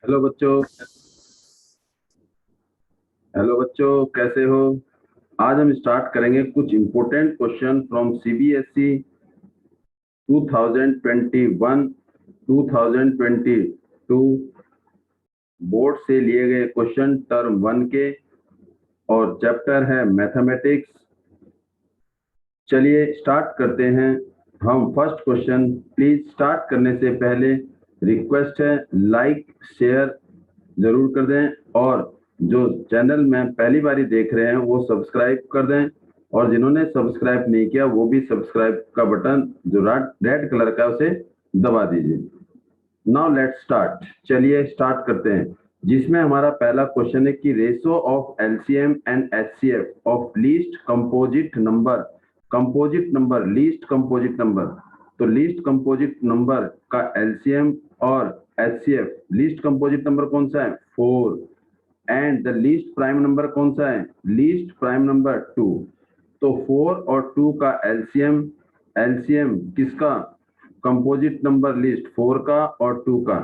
Hello बच्चों। Hello बच्चों, कैसे हो? आज हम स्टार्ट करेंगे कुछ important question from CBSE 2021 2022 board से लिए गए क्वेश्चन टर्म 1 के, और चैप्टर है मैथमेटिक्स। चलिए स्टार्ट करते हैं। हम फर्स्ट क्वेश्चन, प्लीज स्टार्ट करने से पहले रिक्वेस्ट है लाइक शेयर जरूर कर दें, और जो चैनल में पहली बारी देख रहे हैं वो सब्सक्राइब कर दें, और जिन्होंने सब्सक्राइब नहीं किया वो भी सब्सक्राइब का बटन जो रेड कलर का है उसे दबा दीजिए। Now let's start. चलिए स्टार्ट करते हैं, जिसमें हमारा पहला क्वेश्चन है कि ratio of LCM and HCF of least composite number least composite number. तो लीस्ट कंपोजिट नंबर का एलसीएम और एचसीएफ, लीस्ट कंपोजिट नंबर कौन सा है? 4। And the least prime number कौन सा है? Least prime number 2। तो 4 और 2 का एलसीएम, एलसीएम किसका? कंपोजिट नंबर लिस्ट 4 का और 2 का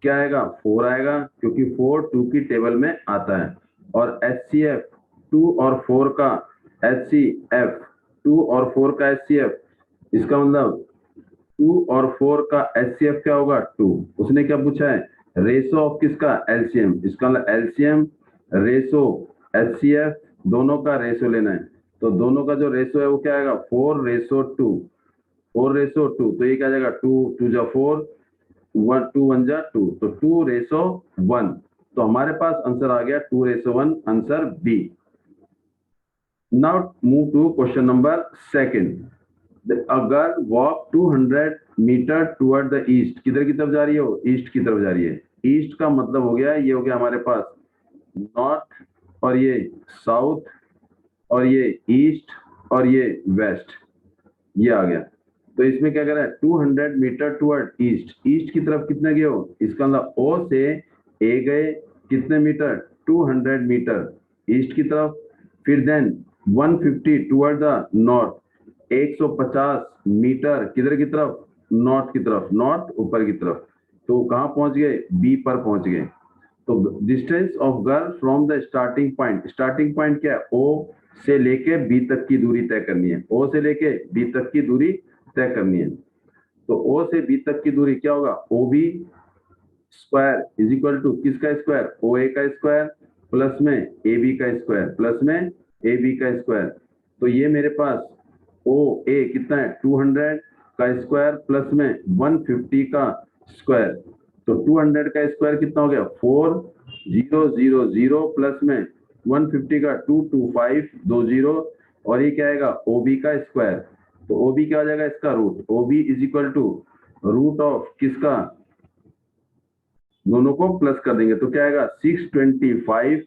क्या आएगा? 4 आएगा, क्योंकि 4 2 की टेबल में आता है। और एचसीएफ 2 और 4 का एचसीएफ, 2 और 4 का एचसीएफ, इसका मतलब 2 और 4 का एचसीएफ क्या होगा? 2। उसने क्या पूछा है? रेशो ऑफ किसका? एलसीएम। इसका मतलब एलसीएम रेशो एचसीएफ, दोनों का रेशो लेना है। तो दोनों का जो रेशो है वो क्या आएगा? 4:2। 4:2, तो ये क्या आ जाएगा? 2 2 जा 4, 1 2 1 जा 2, तो 2:1। तो हमारे पास आंसर आ गया 2:1, answer B. Now move to question number second. A girl walk 200 meter toward the east. किधर की तरफ जा रही है वो? ईस्ट की तरफ जा रही है। ईस्ट का मतलब हो गया, ये हो गया हमारे पास नॉर्थ, और ये साउथ, और ये ईस्ट, और ये वेस्ट, ये आ गया। तो इसमें क्या कर रहा है? 200 मीटर टुवर्ड ईस्ट। ईस्ट की तरफ कितने गए हो? इसका मतलब ओ से ए गए कितने मीटर? 200 मीटर ईस्ट की तरफ। फिर then 150 toward the north, 150 meter किधर की तरफ? नॉर्थ की तरफ, नॉर्थ ऊपर की तरफ। तो कहाँ पहुंच गए? बी पर पहुंच गए। तो distance of girl from the starting point, starting point क्या है? ओ से लेके बी तक की दूरी तय करनी है। ओ से लेके बी तक की दूरी तय करनी है। तो ओ से बी तक की दूरी क्या होगा? O B square is equal to किसका स्क्वायर? ओ ए का स्क्वायर प्लस में ए बी का स्क्वायर, प्लस में ए बी का स्क्वायर। तो ये मेरे पास ओ ए कितना है? 200 का स्क्वायर प्लस में 150 का स्क्वायर। तो 200 का स्क्वायर कितना हो गया? 4000 प्लस में 150 का 22520, और ये क्या आएगा? ओबी का स्क्वायर। तो ओबी क्या हो जाएगा? इसका root. OB is equal to root of किसका? दोनों को प्लस कर देंगे तो क्या आएगा? 625,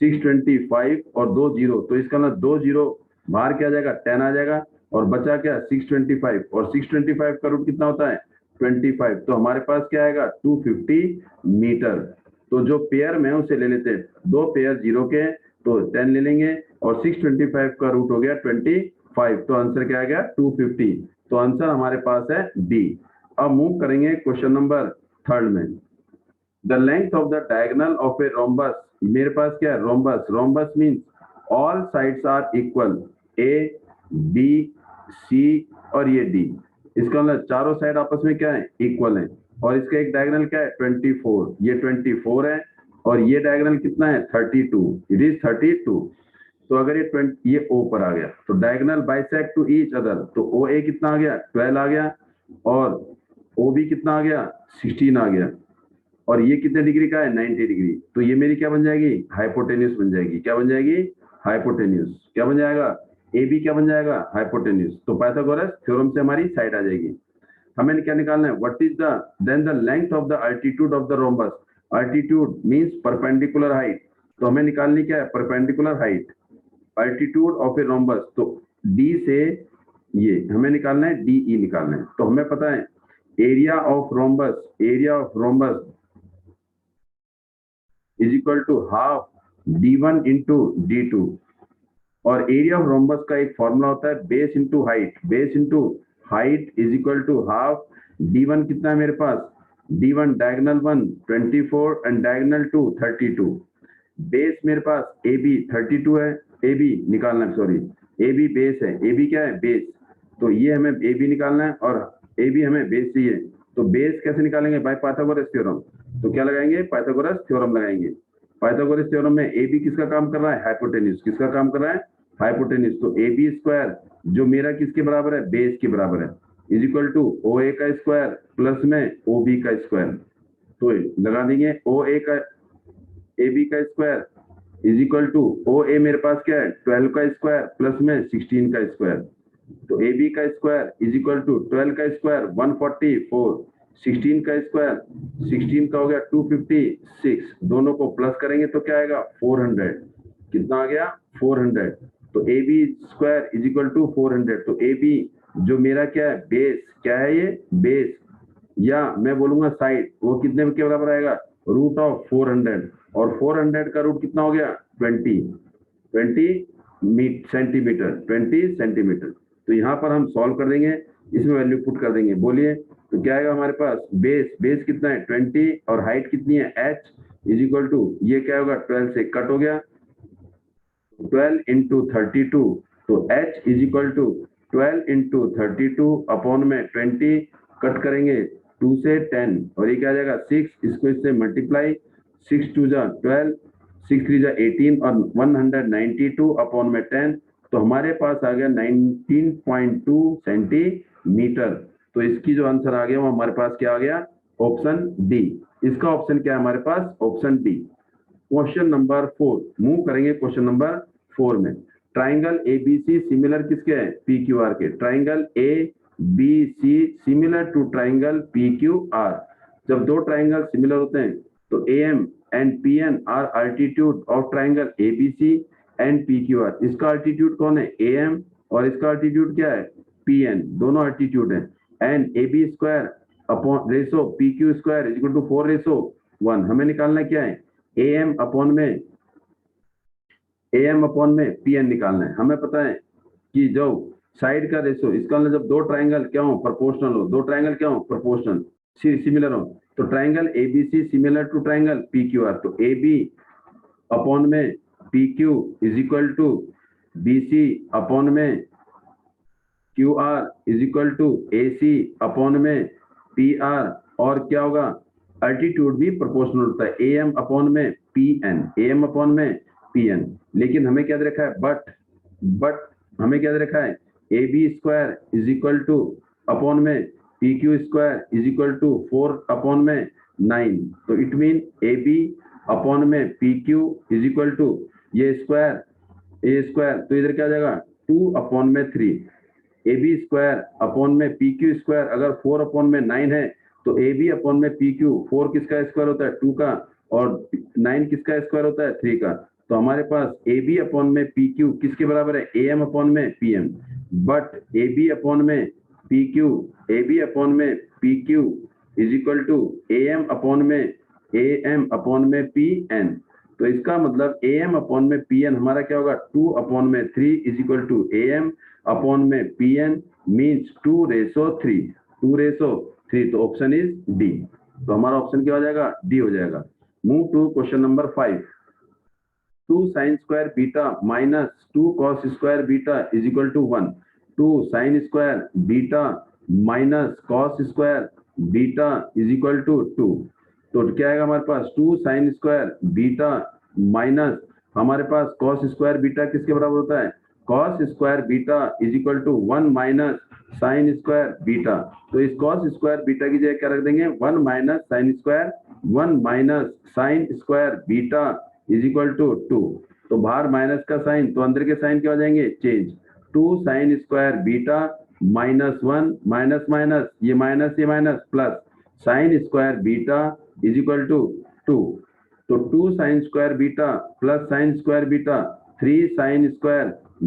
625 और 2 जीरो, तो इसका मतलब 2 जीरो बाहर क्या आ जाएगा? 10 आ जाएगा, और बचा क्या? 625, और 625 का रूट कितना होता है? 25। तो हमारे पास क्या आएगा? 250 मीटर। तो जो पेयर में उसे ले लेते हैं, दो पेयर जीरो के हैं तो 10 ले लेंगे, और 625 का रूट हो गया 25, तो आंसर क्या आ गया? 250। तो आंसर हमारे पास है डी। अब मूव करेंगे क्वेश्चन नंबर थर्ड में। The length of the diagonal of a rhombus. मेरे पास क्या है? Rhombus. Rhombus means all sides are equal, A B C और ये डी। इसका मतलब चारों साइड आपस में क्या है? इक्वल है। और इसका एक डायगोनल क्या है? 24। ये 24 है, और ये डायगोनल कितना है? 32। It is 32। तो अगर ये 20, ये ओ पर आ गया तो diagonal bisect to each other, तो ओ ए कितना आ गया? 12 आ गया, और ओ बी कितना आ गया? 16 आ गया, और ये कितने डिग्री का है? 90 डिग्री। तो ये मेरी क्या बन जाएगी? हाइपोटेन्यूज बन जाएगी। क्या बन जाएगी? हाइपोटेन्यूज। क्या बन जाएगा? ए बी क्या बन जाएगा? हाइपोटेन्यूज। तो पाइथागोरस थ्योरम से हमारी साइड आ जाएगी। हमें क्या निकालना है? What is the then the length of the altitude of the rhombus. Altitude means perpendicular height. तो हमें निकालनी क्या है? Perpendicular height, altitude of a rhombus. तो डी से ये हमें निकालना है, डी ई निकालना है। तो हमें पता है area of rhombus, area of rhombus is equal to half d1 into d2। और एरिया ऑफ रोम्बस का एक फॉर्मूला होता है base into height. Base into height is equal to half d1 कितना है मेरे पास? D1 diagonal 1 24 and diagonal 2 32। बेस मेरे पास AB 32 है, AB निकालना है, सॉरी AB बेस है, AB क्या है बेस, तो ये हमें AB निकालना है और AB हमें बेस चाहिए। तो बेस कैसे निकालेंगे? By Pythagoras theorem. तो क्या लगाएंगे? पाइथागोरस थ्योरम लगाएंगे। पाइथागोरस थ्योरम में AB किसका काम कर रहा है? हाइपोटेन्यूज। किसका काम कर रहा है? हाइपोटेन्यूज। तो AB स्क्वायर जो मेरा किसके बराबर है? बेस के बराबर है, इज इक्वल टू OA का स्क्वायर प्लस में OB का स्क्वायर। तो लगा देंगे OA का AB का square is equal to OA मेरे पास क्या है? 12 का स्क्वायर प्लस में 16 का स्क्वायर। तो AB का स्क्वायर इज इक्वल टू 12 का स्क्वायर 144, 16 का स्क्वायर 16 का हो गया 256, दोनों को प्लस करेंगे तो क्या आएगा? 400। कितना आ गया? 400। तो AB square is equal to 400। तो AB जो मेरा क्या है? बेस। क्या है ये? बेस, या मैं बोलूंगा साइड, वो कितने के बराबर आएगा? Root of 400। और 400 का रूट कितना हो गया? 20 सेंटीमीटर, 20 सेंटीमीटर। तो यहाँ पर हम सॉल्व कर देंगे, इसमें वैल्यू पुट कर देंगे। बोलिए तो क्या आएगा हमारे पास? बेस कितना है? 20 और हाइट कितनी है? h इज इक्वल टू ये क्या होगा? 12 से कट हो गया, 12 इंटू 32। तो h is equal to 12 into 32 upon में 20, कट करेंगे 2 से 10 और ये क्या आ जाएगा? 6। इसको इससे मल्टीप्लाई, 6 2 जा 12, 6 3 जा 18 और 192 अपॉन में 10। तो हमारे पास आ गया 19.2 सेंटीमीटर। तो इसकी जो आंसर आ गया वो हमारे पास क्या आ गया? Option D. इसका ऑप्शन क्या है हमारे पास? Option D. Question number 4 move करेंगे। क्वेश्चन नंबर 4 में ट्राइंगल ABC सिमिलर किसके है? PQR के। Triangle ABC similar to triangle PQR। जब दो ट्राइंगल सिमिलर होते हैं तो AM and PN are altitude of triangle ABC and PQR। इसका अल्टीट्यूड कौन है? AM और इसका अल्टीट्यूड क्या है? PN। दोनों अल्टीट्यूड है। And AB square upon ratio PQ square is equal to 4:1। हमें निकालना क्या है? AM अपॉन में PN निकालना है। हमें पता है कि जो साइड का रेशो, इसका मतलब जब दो ट्राइंगल क्या हो? प्रोपोर्शनल हो। दो ट्राइंगल क्या हो? प्रोपोर्शनल सिमिलर हो। तो triangle ABC similar to triangle PQR। तो AB अपॉन में PQ is equal to BC upon में QR is equal to AC upon में PR। और क्या होगा? अल्टीट्यूड भी प्रोपोर्शनल होता है। AM अपॉन में PN, AM अपॉन में PN। लेकिन हमें क्या दे रखा है? बट हमें क्या दे रखा है? AB square is equal to upon में PQ square is equal to 4 upon में 9। तो इट मीन AB अपॉन में PQ इज इक्वल टू ये स्क्वायर, A स्क्वायर, तो इधर क्या आ जाएगा? 2 अपॉन में 3। AB स्क्वायर अपॉन में PQ स्क्वायर अगर 4 अपॉन में 9 है तो AB अपॉन में PQ 4 किसका स्क्वायर होता है? 2 का, और 9 किसका स्क्वायर होता है? 3 का। तो हमारे पास AB अपॉन में PQ किसके बराबर है? AM अपॉन में PM। बट AB अपॉन में PQ is equal to AM upon में PN। तो इसका मतलब AM अपॉन में PN हमारा क्या होगा? 2 अपॉन में 3 is equal to AM upon में PN मीन्स 2:3। 2:3। तो ऑप्शन इज डी। तो हमारा ऑप्शन क्या हो जाएगा? डी हो जाएगा। Move to question number 5। 2 sin square beta minus 2 cos square beta is equal to 1। 2 sin square beta minus cos square beta is equal to 2। तो क्या आएगा हमारे पास? 2 sin square beta माइनस हमारे पास cos square beta किसके बराबर होता है? cos square beta is equal to 1 minus sin square beta। तो इस cos square beta की जगह क्या रख देंगे? 1 minus sin square beta is equal to 2। तो बाहर माइनस का साइन, तो अंदर के साइन क्या हो जाएंगे? Change. 2 sin square beta minus 1 minus ये minus plus sin square beta is equal to 2। तो 2 sin square beta plus sin square beta 3 sin square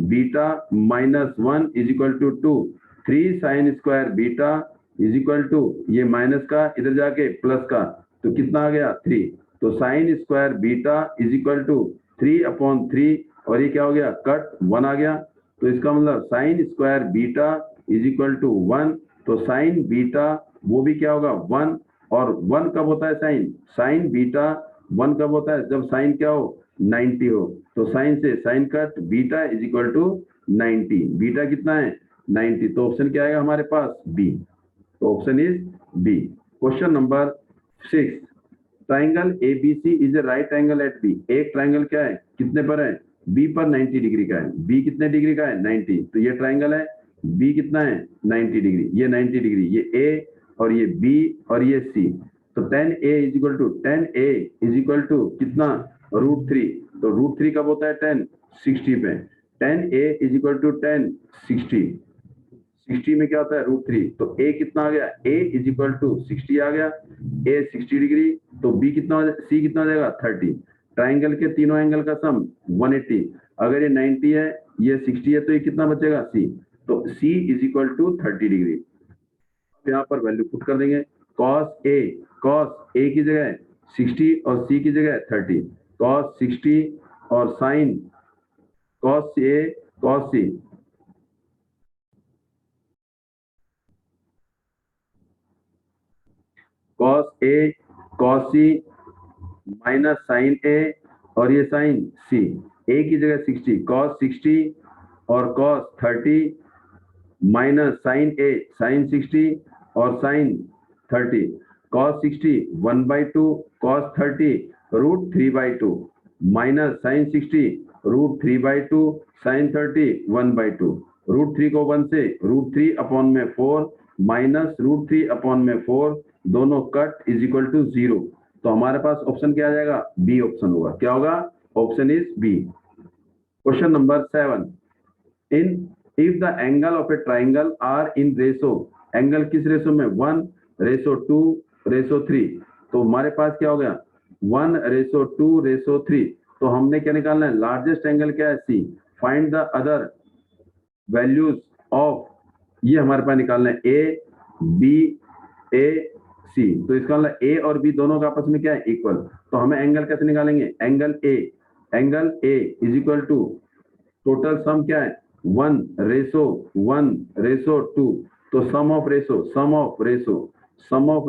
beta minus 1 is equal to 2। 3 sin square beta is equal to ये minus का इधर जाके plus का, तो कितना आ गया? 3। तो sine square beta is equal to 3/3 और ये क्या हो गया? कट 1 आ गया। तो इसका मतलब sine square beta is equal to 1। तो साइन बीटा वो भी क्या होगा? 1 और 1 कब होता है साइन, साइन बीटा 1 कब होता है, जब साइन क्या हो 90 हो। तो साइन से sine cut beta is equal to 90, beta कितना है 90, तो ऑप्शन क्या आएगा हमारे पास बी, तो option is B. Question number 6, triangle ABC is a right angle at B. एक ट्राइंगल क्या है, कितने पर है, बी पर 90 डिग्री का है। बी कितने डिग्री का है 90, तो ये ट्राइंगल है, बी कितना है 90 डिग्री, ये 90 डिग्री, ये ए और ये बी और ये सी। तो tan A is equal to कितना √3, तो √3 कब होता है 10 60 पे, tan A is equal to 10 60 में क्या होता है √3, तो A कितना आ गया, A इज इक्वल टू 60 आ गया, A 60 डिग्री, तो B कितना, C कितना आ जाएगा 30। ट्राइंगल के तीनों एंगल का सम 180, अगर ये 90 है ये 60 है, तो ये कितना बचेगा C, तो C is equal to 30 degree. यहाँ पर वैल्यू पुट कर देंगे, cos A की जगह 60 और C की जगह 30, cos 60 और sin cos A cos C, cos A cos C minus sine A और ये साइन C, A की जगह 60 cos 60 और cos 30 minus sine A sine 60 और sine 30, cos 60 1/2 cos 30 √3/2 minus sine 60 √3/2 sine 30 1/2, √3 को 1 से √3/4 माइनस √3/4 दोनों कट इज इक्वल टू 0। तो हमारे पास ऑप्शन क्या आ जाएगा, बी ऑप्शन होगा। क्या होगा, option is B. Question number 7, in if the angle of a triangle are in ratio, angle किस रेशो में 1:2:3, तो हमारे पास क्या हो गया 1:2:3, तो हमने क्या निकालना है, लार्जेस्ट एंगल क्या है C, find the other values of, ये हमारे पास निकालना है ए बी ए सी, तो इसका मतलब ए और बी दोनों का आपस में क्या है इक्वल, तो हमें एंगल कैसे निकालेंगे, angle A is equal to total sum क्या है 1:1:2, तो सम ऑफ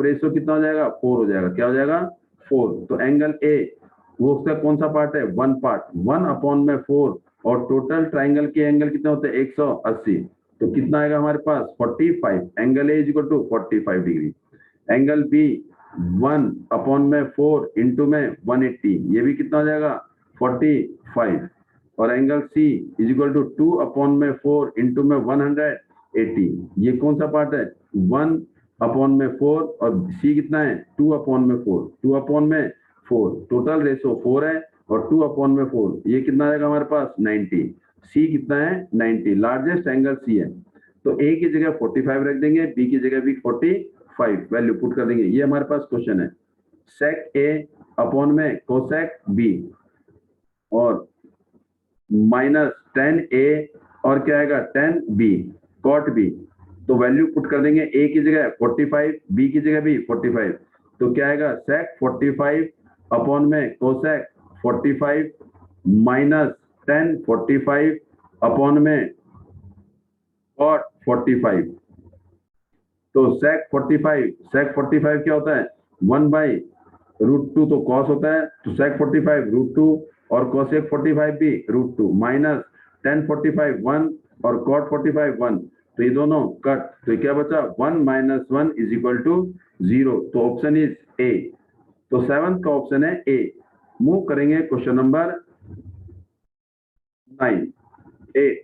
रेशो कितना हो जाएगा 4 हो जाएगा, क्या हो जाएगा 4। तो एंगल ए वो उसका कौन सा पार्ट है, 1 पार्ट, 1/4, और टोटल ट्राइंगल के एंगल कितने होते हैं 180, तो कितना आएगा हमारे पास 45, angle A is equal to 45 degree. Angle B 1/4 into में 180, ये भी कितना हो जाएगा 45, और angle C is equal to 2/4 into में 180, ये कौन सा पार्ट है 1/4, और सी कितना है 2/4, टोटल रेशो 4 है और 2/4, ये कितना आएगा हमारे पास 90, सी कितना है 90, लार्जेस्ट एंगल सी है। तो ए की जगह 45 रख देंगे, बी की जगह भी 45 वैल्यू पुट कर देंगे, ये हमारे पास क्वेश्चन है। सेक ए अपॉन में कोसेक बी और माइनस tan A और क्या आएगा tan B cot B, तो वैल्यू पुट कर देंगे, A की जगह 45, B की जगह भी 45, तो क्या आएगा sec 45 अपॉन में कोसेक 45 माइनस tan 45 अपॉन में cot 45, तो sec 45 क्या होता है 1/√2, तो cos होता है, तो sec 45 √2 और cosec 45 भी √2 माइनस tan 45 1 और cot 45 1, तो ये दोनों कट, तो क्या बचा 1 - 1 इज इक्वल टू 0, तो ऑप्शन इज ए, तो 7th का ऑप्शन है ए। मूव करेंगे question number 9, 8,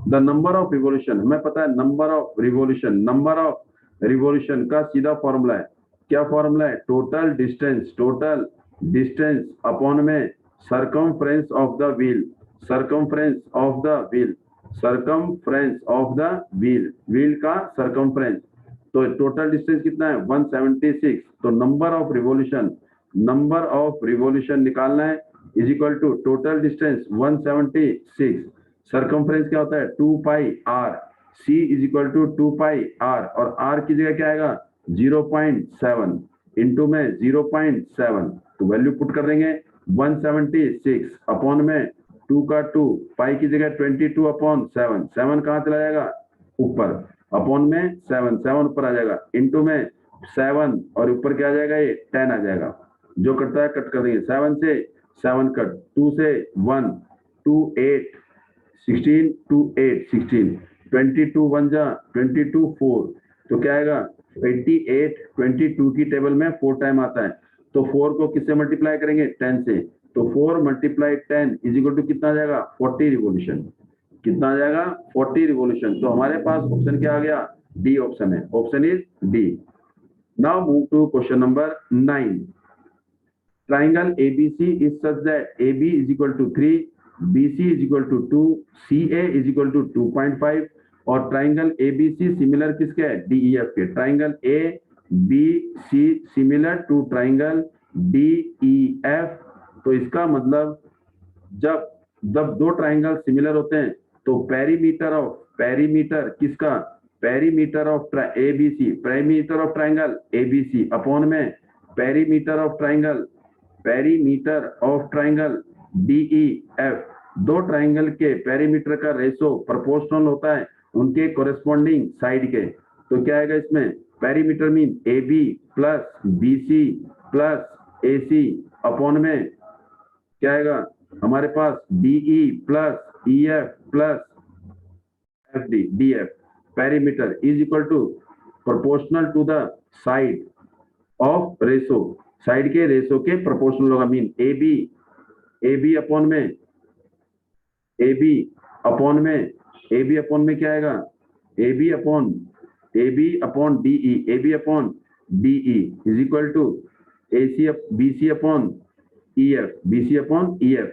the number of revolution, हमें पता है नंबर ऑफ रिवोल्यूशन का सीधा फॉर्मूला है, क्या फॉर्मूला है, टोटल डिस्टेंस अपॉन में circumference of the wheel, wheel का circumference, तो टोटल डिस्टेंस कितना है 176, तो नंबर ऑफ रिवोल्यूशन निकालना है is equal to total distance 176, circumference क्या होता है 2πr, c is equal to 2πr, और r की जगह क्या आएगा 0.7 इंटू में 0.7, तो वैल्यू पुट कर देंगे 176 अपॉन में 2 का 2, पाई की जगह 22/7, 7 कहाँ चला जाएगा ऊपर, अपॉन में 7 ऊपर आ जाएगा, इंटू में 7 और ऊपर क्या आ जाएगा, ये 10 आ जाएगा। जो कटता है कट कर देंगे, 7 से 7 कट, 2 से 1, 2 8, 16 2 8 16, 22 1 जा 22 4, तो क्या आएगा 28। 22 की टेबल में 4 टाइम आता है, तो 4 को किससे मल्टीप्लाई करेंगे, 10 से, तो 4 मल्टीप्लाई 10 इज इक्वल टू कितना आ जाएगा, 40 रिवोल्यूशन। कितना आ जाएगा, 40 रिवोल्यूशन। तो हमारे पास ऑप्शन क्या आ गया, डी ऑप्शन है, option is D. Now move to question number 9। Triangle ABC is such that AB is equal to 3, BC is equal to 2, CA is equal to 2.5 और ट्राइंगल ABC सिमिलर किसके है, DEF के। Triangle ABC similar to triangle DEF। तो इसका मतलब जब जब दो ट्राइंगल सिमिलर होते हैं तो पेरीमीटर किसका, perimeter of ABC, perimeter of triangle ABC upon में पेरीमीटर ऑफ ट्राइंगल DEF, दो ट्राइंगल के पेरीमीटर का रेशो प्रोपोर्शनल होता है उनके कोरेस्पॉन्डिंग साइड के। तो क्या आएगा इसमें, perimeter mean AB plus BC plus AC upon में क्या आएगा हमारे पास DE plus EF plus FD DF। Perimeter is equal to proportional to the side of ratio, side के रेशो के प्रोपोर्शनल होगा। मीन AB अपॉन में क्या आएगा, AB upon DE is equal to BC upon EF।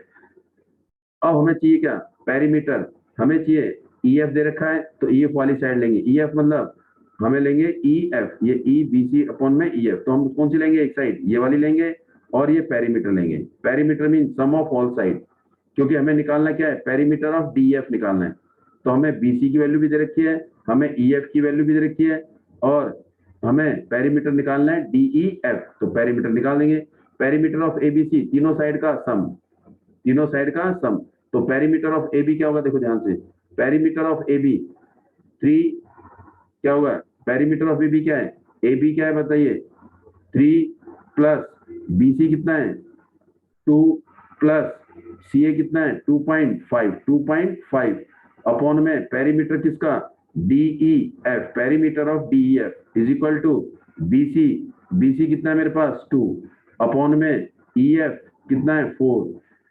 अब हमें चाहिए क्या, पेरीमीटर, हमें चाहिए EF दे रखा है तो EF वाली साइड लेंगे। EF मतलब हमें लेंगे EF, ये BC अपॉन में EF, तो हम कौन सी लेंगे, एक साइड ये वाली लेंगे और ये पेरीमीटर लेंगे। Perimeter mean sum of all side, क्योंकि हमें निकालना क्या है, पेरीमीटर ऑफ DEF निकालना है। तो हमें BC की वैल्यू भी दे रखी है, हमें EF की वैल्यू भी दे रखी है और हमें पेरीमीटर निकालना है DEF, तो पेरीमीटर निकाल देंगे। पेरीमीटर ऑफ ABC तीनों साइड का सम, तो पेरीमीटर ऑफ AB क्या होगा, देखो ध्यान से, पेरीमीटर ऑफ AB 3 क्या होगा, पेरीमीटर ऑफ AB क्या है, AB क्या है बताइए, 3 प्लस BC कितना है 2 प्लस CA कितना है 2.5 अपॉन में पेरीमीटर किसका DEF, perimeter of DEF is equal to BC कितना है मेरे पास 2 अपॉन में EF कितना है 4।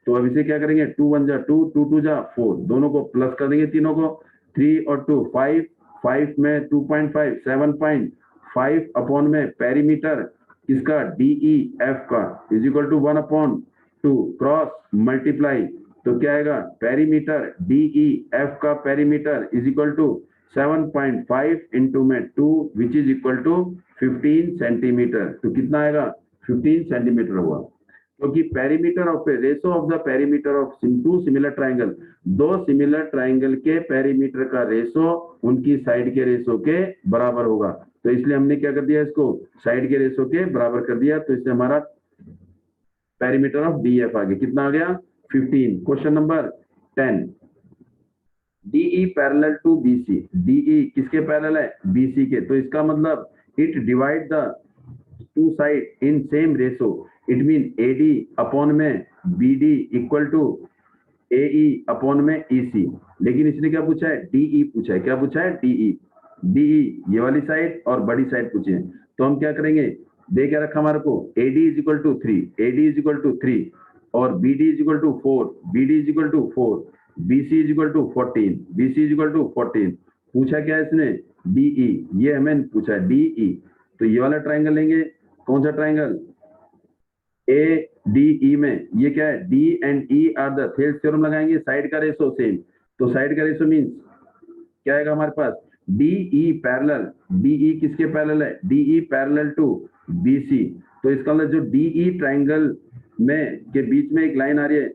तो अब इसे क्या करेंगे, 2 1 जा 2, 2 2 जा 4, दोनों को प्लस कर देंगे, तीनों को 3 और 2 5 में 2.5 7.5 अपॉन में पेरीमीटर किसका DEF का is equal to 1/2 cross multiply, तो क्या आएगा, पेरीमीटर DEF का perimeter is equal to 7.5 into में 2 which is equal to 15 centimeter. तो कितना आएगा, 15 सेंटीमीटर हुआ। क्योंकि perimeter of ratio of the perimeter of two similar triangle, दो सिमिलर ट्राइंगल के पेरीमीटर का रेशो उनकी साइड के रेशो के बराबर होगा। तो इसलिए हमने क्या कर दिया, इसको साइड के रेशो के बराबर कर दिया, तो इससे हमारा पेरीमीटर ऑफ DEF आ गया, कितना आ गया 15। Question number 10, DE parallel to BC, DE किसके पैरेलल है, BC के, तो इसका मतलब it divide the two side in same ratio, it mean AD upon में BD equal to AE upon में EC। लेकिन इसने क्या पूछा है, DE पूछा है, क्या पूछा है, DE ये वाली साइड और बड़ी साइड पूछे हैं। तो हम क्या करेंगे, दे क्या रखा हमारे को, AD इज इक्वल टू 3 और BD is equal to 4, BC is equal to 14, पूछा क्या है इसने, DE, ये हमें पूछा है DE। तो ये वाला ट्राइंगल लेंगे, कौन सा ट्राइंगल, ADE में, ये क्या है, D and E are the, Thales theorem लगाएंगे, साइड का रेशो सेम, तो साइड का रेशो मींस क्या आएगा हमारे पास, DE पैरेलल, DE किसके पैरेलल है, DE पैरेलल टू BC। तो इसका मतलब जो DE ट्राइंगल में के बीच में एक लाइन आ रही है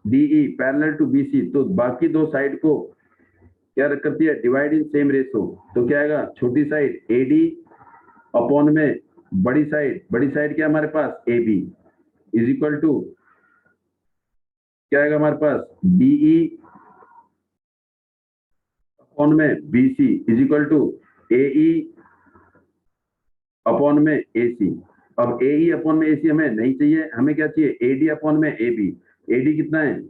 DE पैरेलल टू BC, तो बाकी दो साइड को क्या करती है, डिवाइड इन सेम रेशो। तो क्या आएगा, छोटी साइड AD अपॉन में बड़ी साइड क्या हमारे पास AB इज इक्वल टू क्या आएगा हमारे पास DE अपॉन में BC is equal to AE upon में AC। अब AE अपॉन में AC हमें नहीं चाहिए, हमें क्या चाहिए, AD अपॉन में AB। AD कितना है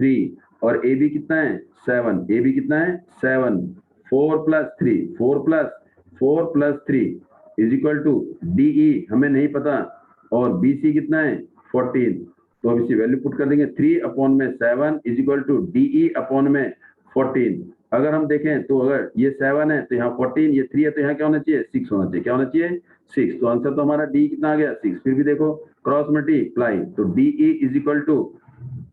3 और AB कितना है 7। AB कितना है 7। 4 + 3 4 + 3 इज इक्वल टू DE हमें नहीं पता और BC कितना है 14। तो अब इसी वैल्यू पुट कर देंगे 3 अपॉन में 7 is equal to DE upon में 14। अगर हम देखें तो अगर ये 7 है तो यहाँ 14, ये 3 है तो यहाँ क्या होना चाहिए 6 होना चाहिए। क्या होना चाहिए 6। तो आंसर तो हमारा D कितना आ गया 6। फिर भी देखो क्रॉस मल्टीप्लाई तो DE is equal to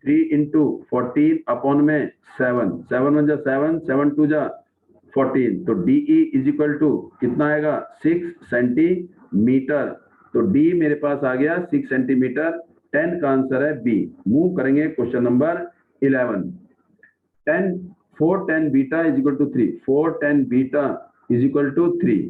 3 into 14 upon में 7। 7 1 जा 7, 7 2 जा 14। तो DE इज इक्वल टू कितना आएगा 6 सेंटीमीटर। तो D मेरे पास आ गया 6 सेंटीमीटर। 10 का आंसर है B। मूव करेंगे question number 11। 10 4 10 beta is equal to 3। 4 10 beta is equal to 3।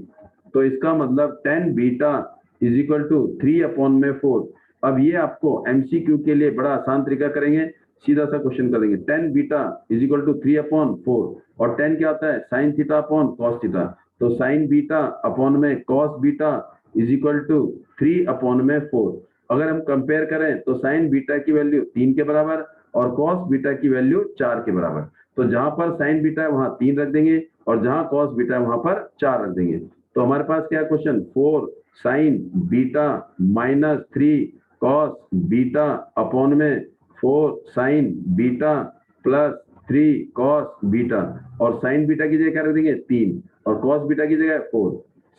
तो इसका मतलब 10 beta is equal to 3 upon में 4। अब ये आपको MCQ के लिए बड़ा आसान तरीका करेंगे, सीधा सा क्वेश्चन करेंगे। 10 beta is equal to 3 upon 4 और 10 क्या आता है sine theta upon cos theta. तो साइन बीटा अपॉन में cos beta is equal to 3 upon में 4। अगर हम कंपेयर करें तो साइन बीटा की वैल्यू 3 के बराबर और कॉस बीटा की वैल्यू 4 के बराबर। तो जहां पर साइन बीटा है वहां 3 रख देंगे और जहां कॉस बीटा है वहां पर 4 रख देंगे। तो हमारे पास क्या question 4 sign beta minus 3 cos beta upon में 4 sign beta plus 3 cos beta और साइन बीटा की जगह क्या रख देंगे 3 और कॉस बीटा की जगह 4।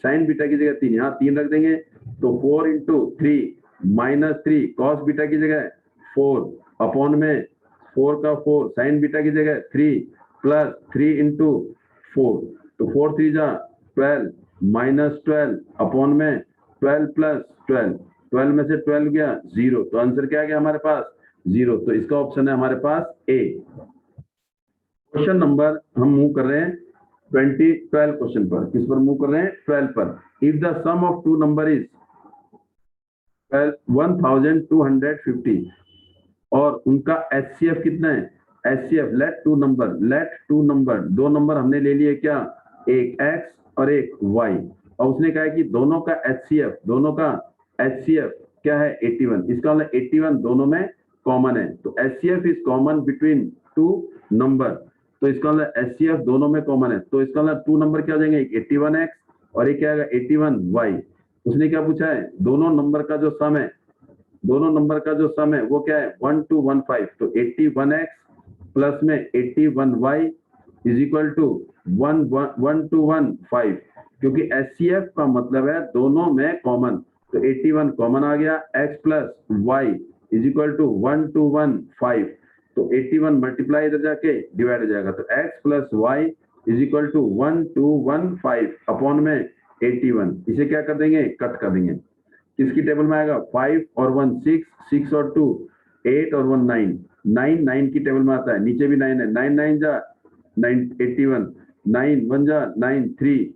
साइन बीटा की जगह 3, यहाँ 3 रख देंगे तो 4 into 3 माइनस 3 कॉस बीटा की जगह 4 अपॉन में 4 का 4 साइन बीटा की जगह 3 प्लस 3 into 4। तो 4 3 जा 12 माइनस 12 अपॉन में 12 प्लस 12। 12 में से 12 गया 0। तो आंसर क्या आ गया हमारे पास 0। तो इसका ऑप्शन है हमारे पास A। क्वेश्चन नंबर हम मूव कर रहे हैं 12 क्वेश्चन पर। किस पर मूव कर रहे हैं 12 पर। If the sum of two number is 1250 और उनका HCF कितना है HCF लेट टू नंबर दो नंबर हमने ले लिए क्या, एक X और एक Y। और उसने कहा है कि दोनों का HCF क्या है 81। इसका मतलब 81 दोनों में कॉमन है। तो HCF is common between two number. तो इसका मतलब HCF दोनों में कॉमन है। तो इसका मतलब टू नंबर क्या हो जाएंगे, एक 81X और एक क्या आएगा 81Y। उसने क्या पूछा है, दोनों नंबर का जो सम है वो क्या है 1215। तो 81X प्लस में 81Y इज इक्वल टू 1215। क्योंकि HCF का मतलब है दोनों में कॉमन। तो 81 कॉमन आ गया, X plus Y is equal to 1215। तो 81 मल्टीप्लाई इधर जाके डिवाइड हो जाएगा। तो X plus Y is equal to 1215 upon में 81। इसे क्या कर देंगे, कट कर देंगे। किसकी टेबल में आएगा 5 और 1 6, 6 और 2 8 और 1 9। 9 9 की टेबल में आता है, नीचे भी 9 है। 9 9 जा 9 81, 9 1 जा 9 3,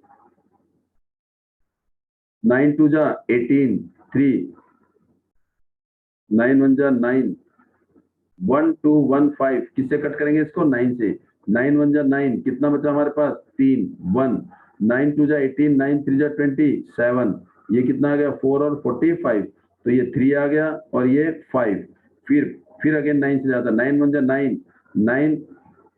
9 2 जा 18 3, 9 1 जा 9 1 2 1 5। किससे कट करेंगे इसको 9 से। 9 1 जा 9, कितना बचा हमारे पास 3 1। 9 2 जा 18, 9 3 जा 27। ये कितना आ गया 4 और 45। तो ये 3 आ गया और ये 5। फिर अगेन 9 से जाता 9 1 जा 9, 9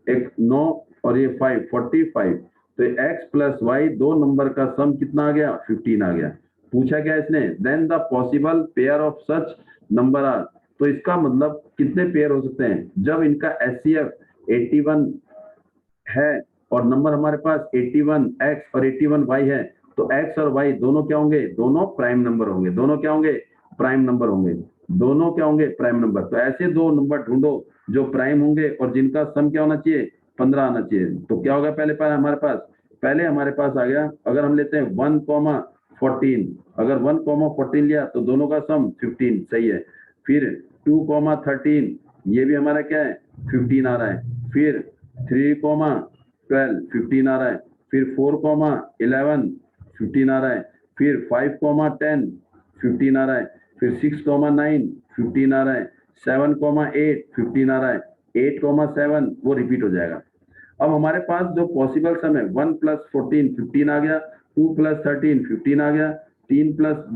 एक 9 और ये 5 45। तो X प्लस Y दो नंबर का सम कितना आ गया 15 आ गया। पूछा क्या इसने, then the possible pair of such number are. तो इसका मतलब कितने पेयर हो सकते हैं जब इनका HCF 81 है और नंबर हमारे पास 81X और 81Y है। तो X और Y दोनों क्या होंगे, दोनों प्राइम नंबर होंगे। दोनों क्या होंगे प्राइम नंबर होंगे। दोनों क्या होंगे प्राइम नंबर। तो ऐसे दो नंबर ढूंढो जो प्राइम होंगे और जिनका सम क्या होना चाहिए 15 आना चाहिए। तो क्या होगा पहले हमारे पास आ गया, अगर हम लेते हैं 1,14। अगर 1,14 लिया तो दोनों का सम 15 सही है। फिर 2,13 ये भी हमारा क्या है 15 आ रहा है। फिर 3,12 15 आ रहा है। फिर 4,11 15 आ रहा है। फिर 5,10 15 आ रहा है। फिर 6,9 15 आ रहा है। 7,8 15 आ रहा है। 8,7 वो रिपीट हो जाएगा। अब हमारे पास जो पॉसिबल सम है 1 + 14 15 आ गया। 2 + 13 15 आ गया, 3 +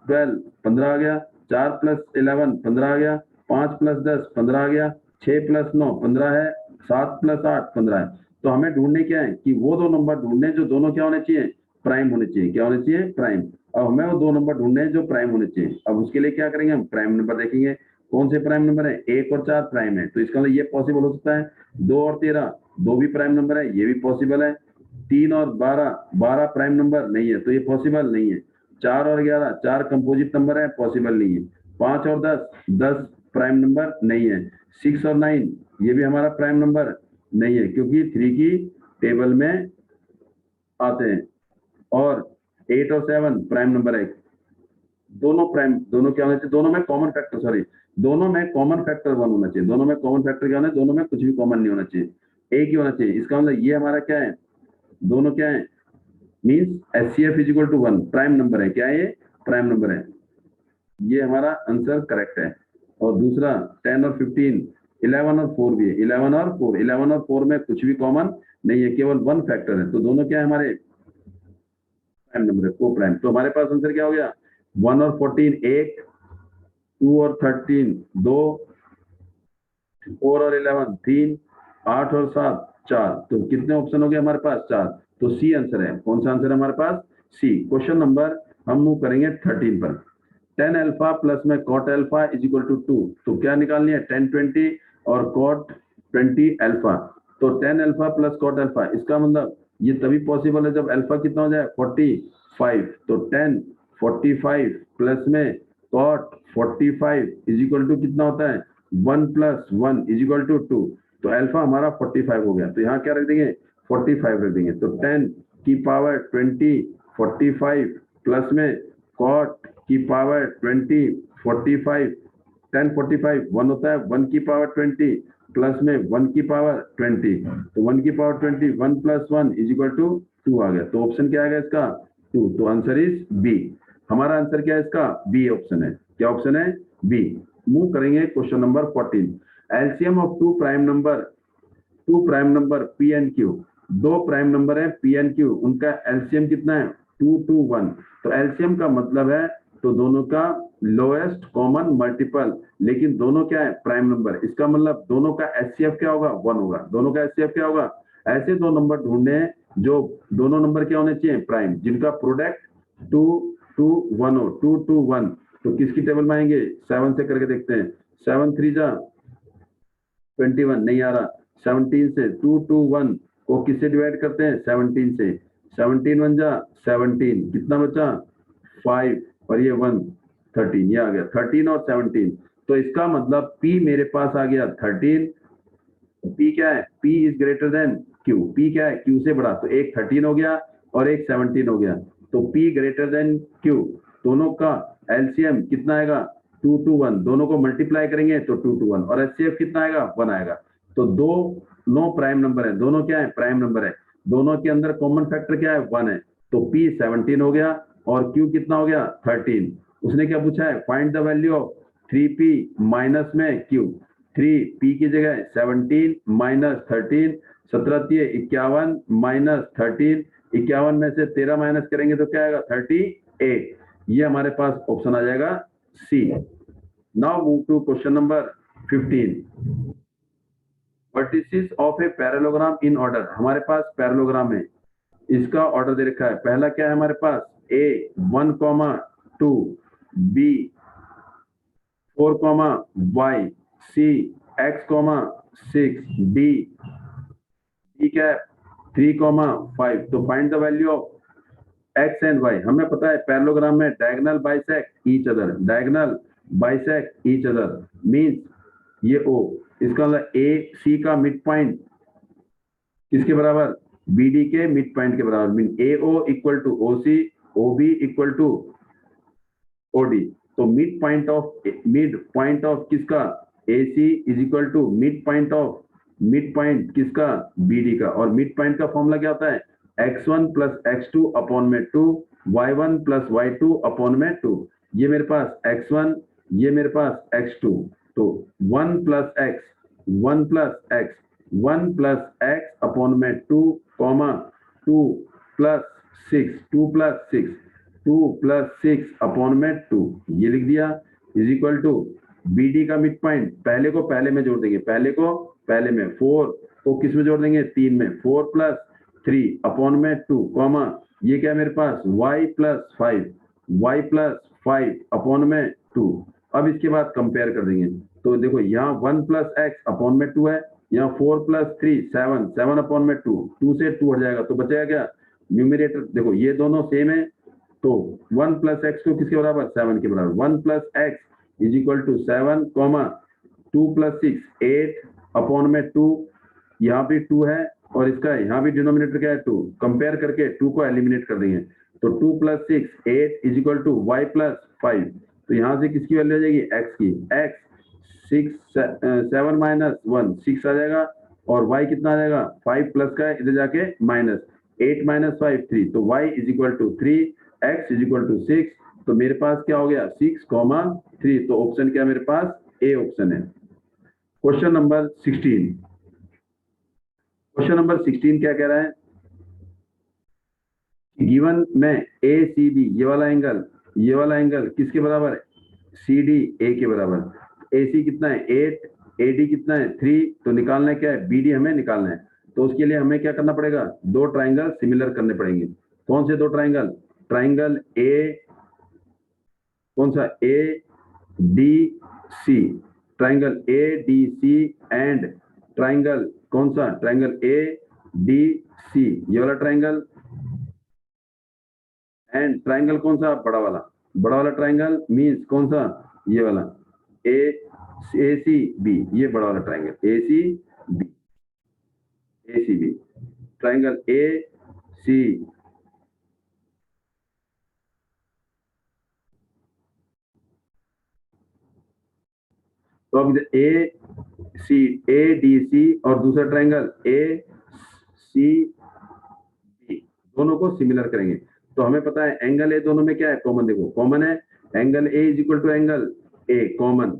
12 15 आ गया, 4 + 11 15 आ गया, 5 + 10 15 आ गया, 6 + 9 15 है, 7 + 8 15 है। तो हमें ढूंढने क्या है कि वो दो नंबर ढूंढने जो दोनों क्या होने चाहिए, प्राइम होने चाहिए। क्या होने चाहिए? प्राइम। अब हमें वो दो नंबर ढूंढने हैं जो प्राइम होने चाहिए। अब उसके लिए क्या करेंगे, हम प्राइम नंबर देखेंगे। कौन से प्राइम नंबर है? 1 और 4 प्राइम है, तो इसका मतलब ये पॉसिबल हो सकता है। 2 और 13 दो भी प्राइम नंबर है, ये भी पॉसिबल है। 3 और 12 प्राइम नंबर नहीं है, तो ये पॉसिबल नहीं है। 4 और 11 4 कंपोजिट नंबर है, पॉसिबल नहीं है। 5 और 10 प्राइम नंबर नहीं है। 6 और 9 ये भी हमारा प्राइम नंबर नहीं है, क्योंकि 3 की टेबल में आते हैं। और 8 और 7 प्राइम नंबर है। दोनों क्या होना चाहिए? दोनों में कॉमन फैक्टर, सॉरी, दोनों में कॉमन फैक्टर 1 होना चाहिए। दोनों में कॉमन फैक्टर क्या होना है? दोनों में कुछ भी कॉमन नहीं होना चाहिए, एक ही होना चाहिए। इसका मतलब ये हमारा क्या है, दोनों क्या है, मीन्स HCF = 1 प्राइम नंबर है। क्या है? ये प्राइम नंबर है। ये हमारा आंसर करेक्ट है। और दूसरा 10 और 15 11 और 4 भी है। 11 और 4 में कुछ भी कॉमन नहीं है, केवल 1 फैक्टर है। तो दोनों क्या है हमारे प्राइम नंबर है, को प्राइम। तो हमारे पास आंसर क्या हो गया? 1 और 14 1, 2 और 13 2, 4 और 11 3, 8 और 7 4। तो कितने ऑप्शन हो गए हमारे पास? 4। तो सी आंसर है। कौन सा आंसर है हमारे पास? सी। क्वेश्चन नंबर हम मूव करेंगे 13 पर। tan अल्फा प्लस में cot अल्फा = 2। तो क्या निकालनी है? tan 20 और cot 20 अल्फा। तो tan alpha plus cot alpha, इसका मतलब ये तभी पॉसिबल है जब अल्फा कितना हो जाए? 45। तो tan 45 प्लस में cot 45 = कितना होता है? 1 + 1 = 2। तो अल्फा हमारा 45 हो गया। तो यहाँ क्या रख देंगे? 45 रख देंगे। तो 10 की पावर 20 45 प्लस में cot की पावर 20 45 10 45 1 होता है, 1 की पावर 20 प्लस में 1 की पावर 20। तो 1 की पावर 20 1 + 1 = 2 आ गया। तो ऑप्शन क्या आएगा इसका? 2। तो आंसर इज बी। हमारा आंसर क्या है इसका? बी ऑप्शन है। क्या ऑप्शन है? बी। मूव करेंगे question number 14। LCM of two prime number P and Q. दो प्राइम नंबर है पी एंड क्यू, उनका एलसीएम कितना है? 2 2 1। तो एलसीएम का मतलब है तो दोनों का लोएस्ट कॉमन मल्टीपल, लेकिन दोनों क्या है? Prime number. इसका मतलब दोनों का एचसीएफ क्या होगा? 1 होगा। दोनों का एचसीएफ क्या होगा? ऐसे दो नंबर ढूंढने हैं जो दोनों नंबर क्या होने चाहिए? प्राइम, जिनका प्रोडक्ट 2 2 1 हो। 2 2 1 तो किसकी टेबल में आएंगे? 7 से करके देखते हैं। 7 3 जा 21 नहीं आ रहा। 17 से 2 2 1 को किससे डिवाइड करते हैं? 17 से। 17 1 जा 17, कितना बचा? 5 और ये 1 13, ये आ गया 13 और 17। तो इसका मतलब P मेरे पास आ गया 13। P क्या है? P is greater than Q। P क्या है? Q से बड़ा। तो एक 13 हो गया और एक 17 हो गया। तो P ग्रेटर देन Q। दोनों का एलसीएम कितना आएगा? 2 2 1। दोनों को मल्टीप्लाई करेंगे तो 2 2 1 और एचसीएफ कितना आएगा? 1 आएगा। तो दो नो प्राइम नंबर है, दोनों क्या है? प्राइम नंबर है। दोनों के अंदर कॉमन फैक्टर क्या है? 1 है। तो P 17 हो गया और Q कितना हो गया? 13। उसने क्या पूछा है? Find the value of 3P minus में Q। 3P की जगह 17 माइनस 13, 17 51 माइनस 13, 51 में से 13 माइनस करेंगे तो क्या आएगा? 38। ये हमारे पास ऑप्शन आ जाएगा C. Now move to question number 15। Vertices of a parallelogram in order. हमारे पास पैरेललोग्राम है, इसका ऑर्डर दे रखा है। पहला क्या है हमारे पास? A 1, 2, B 4, Y, C X, 6, D क्या है? 3, 5। तो find the value of X and Y। हमें पता है पैरेललोग्राम में diagonal bisect each other, diagonal bisect each other means ये O। इसका मतलब A C का मिड पॉइंट किसके बराबर? BD के मिड पॉइंट के बराबर, mean AO = OC, OB = OD। तो मिड पॉइंट ऑफ किसका? AC = मिड पॉइंट किसका? BD का। और मिड पॉइंट का फॉर्मूला क्या होता है? x1 + x2 अपॉन में 2, y1 + y2 अपॉन में 2। ये मेरे पास x1, ये मेरे पास x2। तो 1 + x 1 + x 1 + x अपॉन में 2, 2 प्लस 6, 2 + 6 अपॉन में 2 ये लिख दिया इज इक्वल टू BD का मिड पॉइंट पहले को पहले में जोड़ देंगे, पहले को पहले में, 4 को किस में जोड़ देंगे, 3 में, 4 + 3 अपॉन में 2 कॉमा ये क्या है मेरे पास y + 5 अपॉन में 2। अब इसके बाद कंपेयर कर देंगे तो देखो यहाँ 1 + x अपॉन में 2 है, यहाँ 4 + 3 7 अपॉन में 2 से 2 हट जाएगा तो बचेगा क्या, न्यूमरेटर देखो ये दोनों सेम है तो 1 + x को किसके बराबर, 7 के बराबर, 1 + x is equal to 7 comma 2 + 6 8 upon में 2, यहाँ भी 2 है और इसका यहाँ भी डिनोमिनेटर क्या है 2, कंपेयर करके 2 को एलिमिनेट कर देंगे तो 2 + 6 8 इज इक्वल टू y + 5 तो यहाँ से किसकी वैल्यू आ जाएगी, x की, x 7 - 1 6 आ जाएगा और y कितना आ जाएगा, 5 प्लस का इधर जाके माइनस 8 - 5 3 तो y is equal to 3 x is equal to 6 तो मेरे पास क्या हो गया 6,3 तो ऑप्शन क्या मेरे पास ए ऑप्शन है। क्वेश्चन नंबर 16, क्वेश्चन नंबर 16 क्या कह रहा है, गिवन में ACB ये वाला एंगल किसके बराबर है, CD A के बराबर, AC कितना है 8, AD कितना है 3 तो निकालना है क्या है, BD हमें निकालना है तो उसके लिए हमें क्या करना पड़ेगा, दो ट्राइंगल सिमिलर करने पड़ेंगे। कौन से दो ट्राइंगल, ट्राइंगल A कौन सा ADC, triangle ADC and triangle कौन सा, ट्राइंगल ADC ये वाला ट्राइंगल एंड ट्राइंगल कौन सा, बड़ा वाला ट्राइंगल मींस कौन सा, ये वाला ACB ये बड़ा वाला ट्राइंगल ACB ट्राइंगल AC तो अब ADC और दूसरा ट्राइंगल ACB दोनों को सिमिलर करेंगे तो हमें पता है एंगल ए दोनों में क्या है, कॉमन, देखो कॉमन है angle A is equal to angle A common,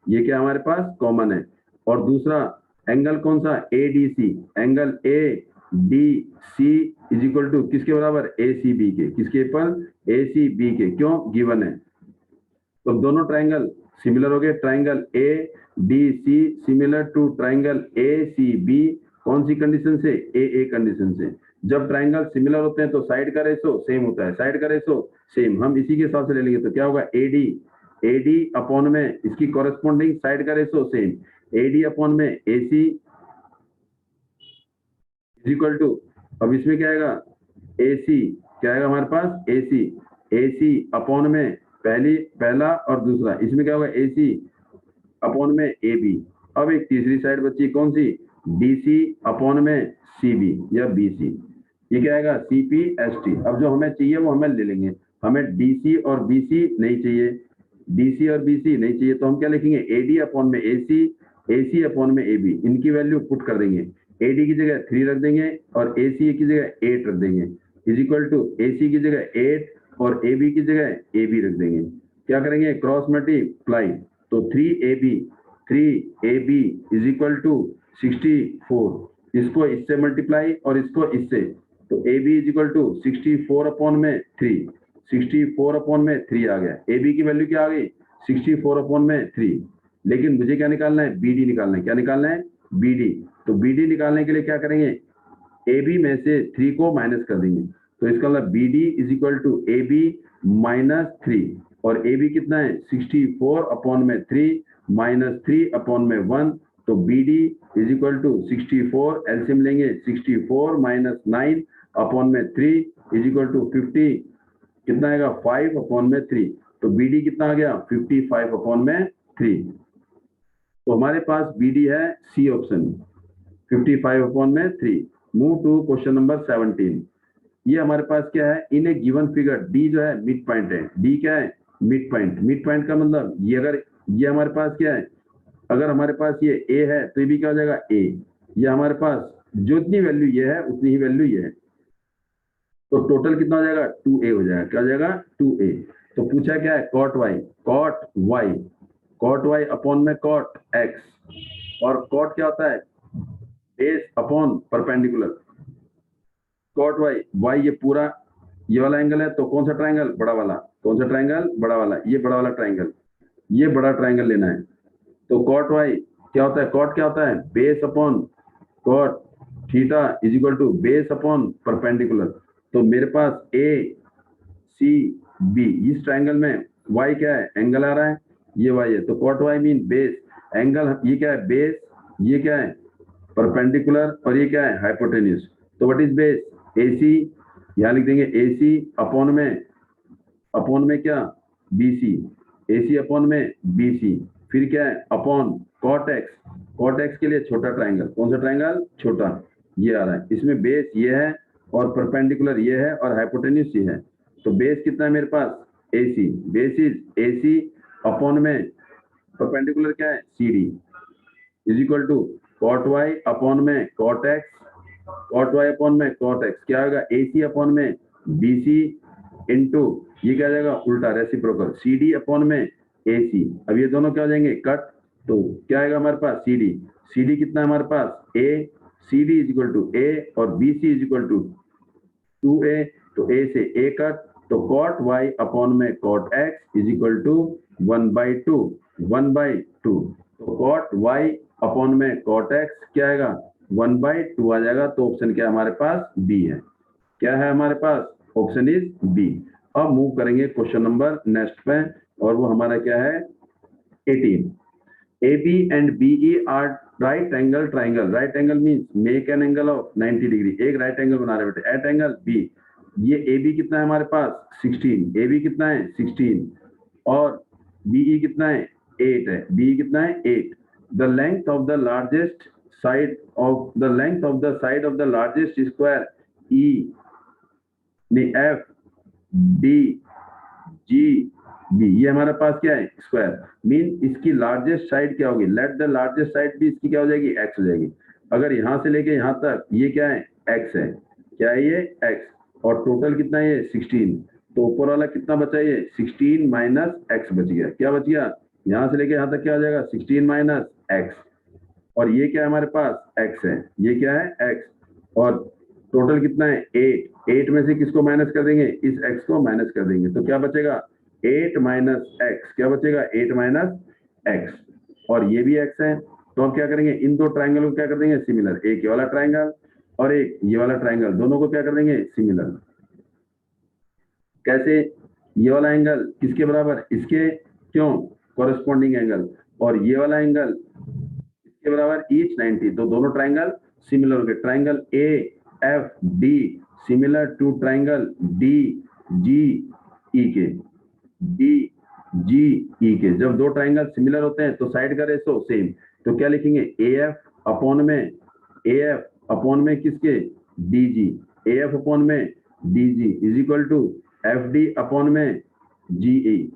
ये क्या हमारे पास कॉमन है और दूसरा एंगल कौन सा ADC, angle ADC is equal to किसके बराबर ACB के, किसके पर ACB के, क्यों गिवन है तो दोनों ट्राइंगल सिमिलर हो गए, triangle ADC similar to triangle ACB कौन सी कंडीशन से, AA कंडीशन से। जब ट्राइंगल सिमिलर होते हैं तो साइड का रेशो सेम होता है, साइड का रेशो सेम, हम इसी के हिसाब से ले लेंगे तो क्या होगा AD अपॉन में इसकी कॉरेस्पॉन्डिंग साइड का रेशो सेम, AD अपॉन में AC इज इक्वल टू, अब इसमें क्या आएगा AC, क्या आएगा हमारे पास AC अपॉन में पहला और दूसरा, इसमें क्या होगा AC अपॉन में AB। अब एक तीसरी साइड बची कौन सी, DC अपॉन में CB या BC, ये क्या आएगा CPST। अब जो हमें चाहिए वो हमें ले लेंगे, हमें DC और BC नहीं चाहिए, DC और BC नहीं चाहिए तो हम क्या लिखेंगे AD अपॉन में AC अपॉन में AB, इनकी वैल्यू पुट कर देंगे, AD की जगह 3 रख देंगे और AC की जगह 8 रख देंगे इज इक्वल टू AC की जगह 8 और AB की जगह AB रख देंगे, क्या करेंगे क्रॉस मल्टीप्लाई तो 3AB इज इक्वल टू 64, इसको इससे मल्टीप्लाई और इसको इससे तो AB is equal to 64 upon में 3, 64 अपॉन में 3 आ गया, AB की वैल्यू क्या आ गई 64 अपॉन में 3, लेकिन मुझे क्या निकालना है BD निकालना है, क्या निकालना है BD, तो BD निकालने के लिए क्या करेंगे AB में से 3 को माइनस कर देंगे तो इसका मतलब BD is equal to AB minus 3 और AB कितना है 64 अपॉन में 3 माइनस 3 अपॉन में 1 तो BD is equal to 64 LCM लेंगे 64 माइनस 9 अपॉन में 3 इज इक्वल टू 50 कितना आएगा 5 अपॉन में 3 तो BD कितना आ गया 55 अपॉन में 3 तो हमारे पास BD है C ऑप्शन 55 अपॉन में 3। मूव टू क्वेश्चन नंबर 17, ये हमारे पास क्या है इन ए गिवन फिगर D जो है मिड पॉइंट है, D क्या है मिड पॉइंट का मतलब ये अगर ये हमारे पास क्या है, अगर हमारे पास ये A है तो ये भी क्या हो जाएगा A, ये हमारे पास जो इतनी वैल्यू ये है उतनी ही वैल्यू ये है तो टोटल कितना हो जाएगा 2A हो जाएगा, क्या हो जाएगा 2A। तो पूछा क्या है cot y अपॉन में cot x और cot क्या होता है base upon perpendicular, cot y ये पूरा ये वाला एंगल है, तो कौन सा ट्रायंगल? बड़ा वाला। कौन सा ट्रायंगल? बड़ा वाला। ये बड़ा वाला ट्रायंगल, ये बड़ा ट्रायंगल लेना है। तो कॉट वाई क्या होता है? कॉट क्या होता है? Base upon cot theta is equal to base upon perpendicular. तो मेरे पास ए सी बी, इस ट्रायंगल में वाई क्या है? एंगल आ रहा है, ये वाई है, तो cot Y mean base angle. ये क्या है? बेस। ये क्या है? परपेंडिकुलर। और ये क्या है? हाइपोटेन्यूज। तो what is base? A C, यहां लिख देंगे ए सी अपॉन में क्या? B C. A C upon में बी सी। फिर क्या है? Upon cot X. Cot X के लिए छोटा ट्रायंगल। कौन सा ट्रायंगल? छोटा। ये आ रहा है, इसमें बेस ये है और परपेंडिकुलर ये है और हाइपोटेन्यूज ये है। तो बेस कितना है मेरे पास? A C. Base is A C upon में परपेंडिकुलर क्या है? C D is equal to cot Y upon में cot X. Cot Y upon में कॉट एक्स क्या होगा? ए सी अपॉन में बी सी इंटू ये क्या जाएगा? उल्टा रेसिप्रोकल सी डी अपॉन में ए सी। अब ये दोनों क्या हो जाएंगे? कट। तो क्या आएगा हमारे पास? C D. सी डी कितना है हमारे पास? A. C D is equal to A और B C is equal to 2a। तो a से a कट, तो cot y अपॉन में cot x is equal to 1/2। 1/2। तो cot y अपॉन में cot x क्या आएगा? 1/2 आ जाएगा। तो ऑप्शन क्या है हमारे पास? बी है। क्या है हमारे पास? Option is B. अब मूव करेंगे क्वेश्चन नंबर नेक्स्ट पे, और वो हमारा क्या है? 18। AB and BE are right angle triangle. Right angle means make an angle of 90 degree. एक राइट एंगल बना रहे बेटे। At angle B। ये AB कितना है हमारे पास? 16। AB कितना है? 16। और BE कितना है? 8 है। BE कितना है? 8। The length of the largest side of the largest square E नहीं F D G B, ये हमारे पास क्या है? स्क्वायर। मीन इसकी लार्जेस्ट साइड क्या होगी? लेट द लार्जेस्ट साइड भी इसकी क्या हो जाएगी? एक्स हो जाएगी। अगर यहां से लेके यहां तक ये क्या है? एक्स है। क्या है ये? एक्स। और टोटल कितना है ये? 16। तो ऊपर वाला कितना बचा? ये 16 माइनस एक्स बच गया। क्या बच गया? यहां से लेके यहां तक क्या हो जाएगा? 16 माइनस एक्स। और ये क्या है हमारे पास? एक्स है। ये क्या है? एक्स। और टोटल कितना है? 8। 8 में से किसको माइनस कर देंगे? इस एक्स को माइनस कर देंगे। तो क्या बचेगा? 8 माइनस एक्स। क्या बचेगा? 8 माइनस एक्स। और ये भी एक्स है। तो हम क्या करेंगे? इन दो ट्राइंगल को क्या कर देंगे? सिमिलर। एक ये वाला ट्राइंगल और एक ये वाला ट्राइंगल, दोनों को क्या कर देंगे? सिमिलर। कैसे? ये वाला एंगल किसके बराबर? इसके। क्यों? Corresponding angle. और ये वाला एंगल इसके बराबर ईच 90। तो दोनों ट्राइंगल सिमिलर हो गए। Triangle A F D similar to triangle D G E के। डी जी ई के। जब दो ट्राइंगल सिमिलर होते हैं तो साइड का रेशो सेम। तो क्या लिखेंगे? ए एफ अपॉन में किसके? D G. A F upon में D G is equal to F D upon में G E.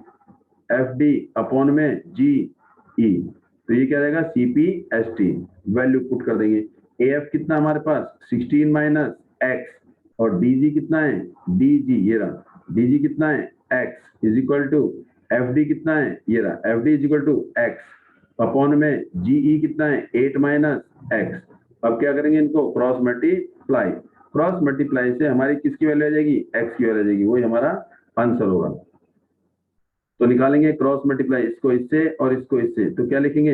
F D upon में जी ई। तो ये क्या रहेगा? C P S T. Value put कर देंगे। ए एफ कितना हमारे पास? 16 माइनस एक्स। और डी जी कितना है? डी जी ये रहा। डी जी कितना है? X is equal to F D कितना है? ये रहा। F D is equal to X upon में जी ई कितना है? 8 माइनस एक्स। अब क्या करेंगे? इनको क्रॉस मल्टीप्लाई। क्रॉस मल्टीप्लाई से हमारी किसकी वैल्यू आ जाएगी? एक्स की वैल्यू आ जाएगी। वही हमारा आंसर होगा। तो निकालेंगे क्रॉस मल्टीप्लाई, इसको इससे और इसको इससे। तो क्या लिखेंगे?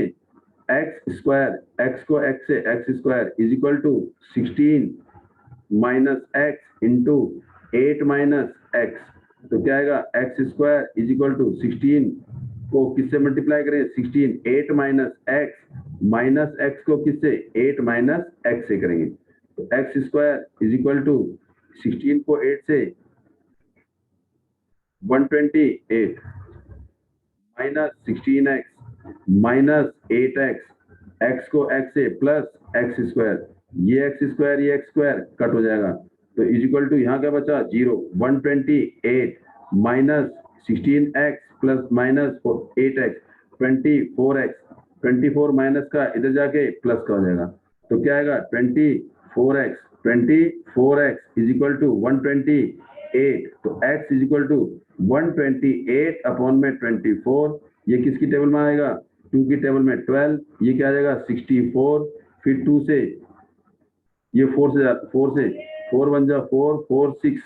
एक्स स्क्वायर, एक्स को एक्स से X square is equal to 16 minus X into 8 minus X. तो क्या आएगा? X square is equal to 16 को किससे मल्टीप्लाई करें? 16 8 माइनस एक्स को किससे? 8 माइनस एक्स से करेंगे। तो X square is equal to 16 को 8 से 128 minus 16x minus 8x। X को एक्स से प्लस एक्स स्क्वायर, ये एक्स स्क्वायर कट हो जाएगा। तो इज इक्वल टू यहाँ क्या बचा? 0। 128 minus 16x plus minus 8x 24x। 24 minus का इधर जाके प्लस का हो जाएगा। तो क्या आएगा? 24x is equal to 128। तो x is equal to 128 upon में 24। ये किसकी टेबल में आएगा? 2 की टेबल में 12। ये क्या आ जाएगा? 64। फिर 2 से ये 4 से 4 1 जा 4 4 6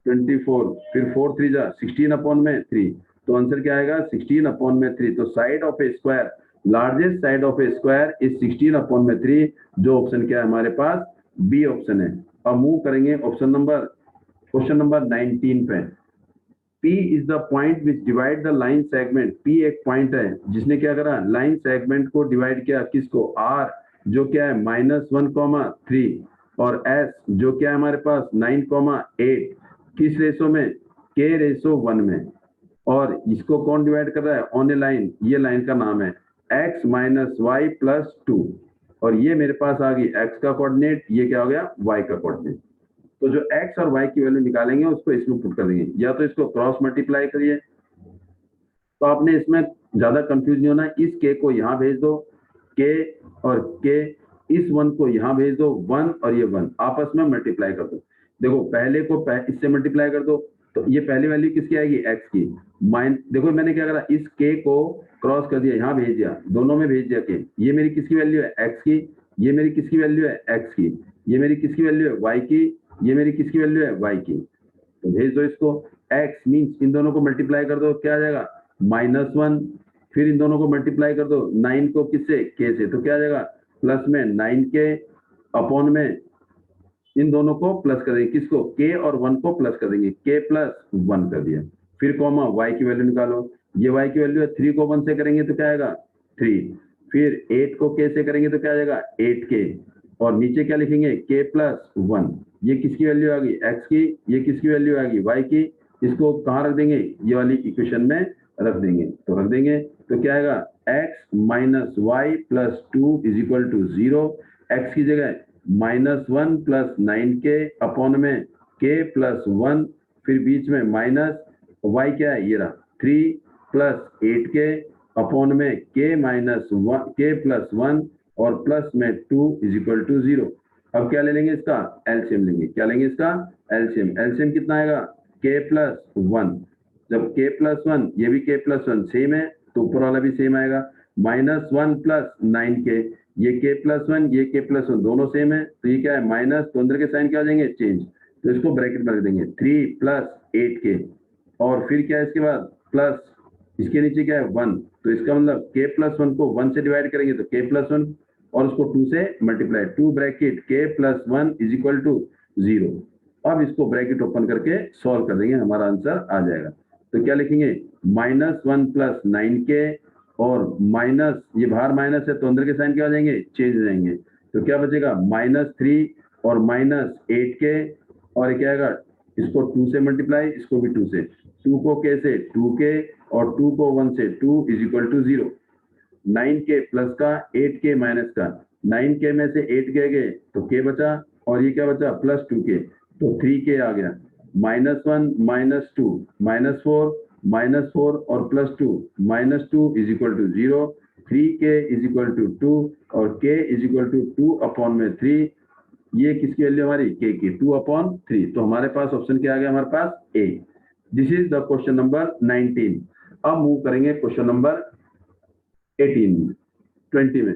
24, फिर 4 3 जा 16 अपॉन में 3, तो आंसर क्या आएगा 16 अपॉन में 3। तो side of a square, largest side of a square is 16 upon में 3, जो ऑप्शन क्या है हमारे पास, बी ऑप्शन है। अब मूव करेंगे क्वेश्चन नंबर 19 पे। P is the point which divide the line segment. P एक पॉइंट है जिसने क्या करा, लाइन सेगमेंट को डिवाइड किया, किसको, R, जो क्या है -1,3, और S जो क्या है हमारे पास 9,8, किस रेशो में, K/1 में। और इसको कौन डिवाइड कर रहा है, ऑन ए लाइन, ये लाइन का नाम है x - y + 2, और ये मेरे पास आ गई x का कोऑर्डिनेट, ये क्या हो गया y का कोऑर्डिनेट। तो जो x और y की वैल्यू निकालेंगे उसको इसमें पुट कर देंगे, या तो इसको क्रॉस मल्टीप्लाई करिए, तो आपने इसमें ज्यादा कंफ्यूज नहीं होना। इस k को यहाँ भेज दो, k और k, इस 1 को यहाँ भेज दो, 1 और ये 1 आपस में मल्टीप्लाई कर दो। देखो पहले को इससे मल्टीप्लाई कर दो, तो ये पहली वैल्यू किसकी आएगी, x की। देखो मैंने क्या करा, इस k को क्रॉस कर दिया, यहाँ भेज दिया, दोनों में भेज दिया k। ये मेरी किसकी वैल्यू है, x की, ये मेरी किसकी वैल्यू है, x की, ये मेरी किसकी वैल्यू है, y की, ये मेरी किसकी वैल्यू है, y की। तो भेज दो इसको। x मीन्स इन दोनों को मल्टीप्लाई कर दो, क्या आ जाएगा -1, फिर इन दोनों को मल्टीप्लाई कर दो 9 को किससे, k से, तो क्या आ जाएगा प्लस में 9k अपॉन में इन दोनों को प्लस कर देंगे, किसको, k और 1 को प्लस कर देंगे, k + 1 कर दिया। फिर कॉमा y की वैल्यू निकालो, ये y की वैल्यू है, 3 को 1 से करेंगे तो क्या आएगा 3, फिर 8 को k से करेंगे तो क्या आ जाएगा 8k, और नीचे क्या लिखेंगे k + 1। ये किसकी वैल्यू आ गई, x की, ये किसकी वैल्यू आ गई, y की। इसको कहाँ रख देंगे, ये वाली इक्वेशन में रख देंगे, तो रख देंगे तो क्या आएगा x - y + 2 = 0। x की जगह -1 + 9k अपॉन में k + 1, फिर बीच में माइनस, y क्या है, ये रहा 3 + 8k अपॉन में k - 1, k + 1 और प्लस में 2 = 0। अब क्या ले लेंगे, इसका एलसीएम लेंगे। क्या लेंगे, इसका एलसीएम। एलसीएम कितना आएगा, k + 1। जब k + 1, ये भी k + 1 सेम है, तो ऊपर वाला भी सेम आएगा। -1 + 9k, ये k + 1, ये k + 1 दोनों सेम है, तो ये क्या है माइनस, तो अंदर के साइन क्या हो जाएंगे, चेंज। तो इसको ब्रैकेट में रख देंगे 3 + 8k, और फिर क्या है इसके बाद प्लस, इसके नीचे क्या है 1, तो इसका मतलब k + 1 को 1 से डिवाइड करेंगे तो k + 1, और उसको 2 से मल्टीप्लाई, 2 ब्रैकेट k + 1 = 0। अब इसको ब्रैकेट ओपन करके सॉल्व कर देंगे, हमारा आंसर आ जाएगा। तो क्या लिखेंगे, -1 + 9k, और माइनस, ये बाहर माइनस है तो अंदर के साइन क्या हो जाएंगे, चेंज हो जाएंगे। तो क्या बचेगा -3 और -8k, और ये क्या आएगा, इसको 2 से मल्टीप्लाई, इसको भी 2 से, 2 को k से 2k, और 2 को 1 से 2 = 0। 9k प्लस का 8k माइनस का, 9k में से 8 गए तो k बचा, और ये क्या बचा +2k, तो 3k आ गया। -1 -2 -4 और +2 -2 = 0। 3k = 2 और k = 2 अपॉन में 3। ये किसकी वैल्यू हमारी, k की, 2/3। तो हमारे पास ऑप्शन क्या आ गया, हमारे पास A. This is the question number 19। अब मूव करेंगे क्वेश्चन नंबर 18 में, 20 में।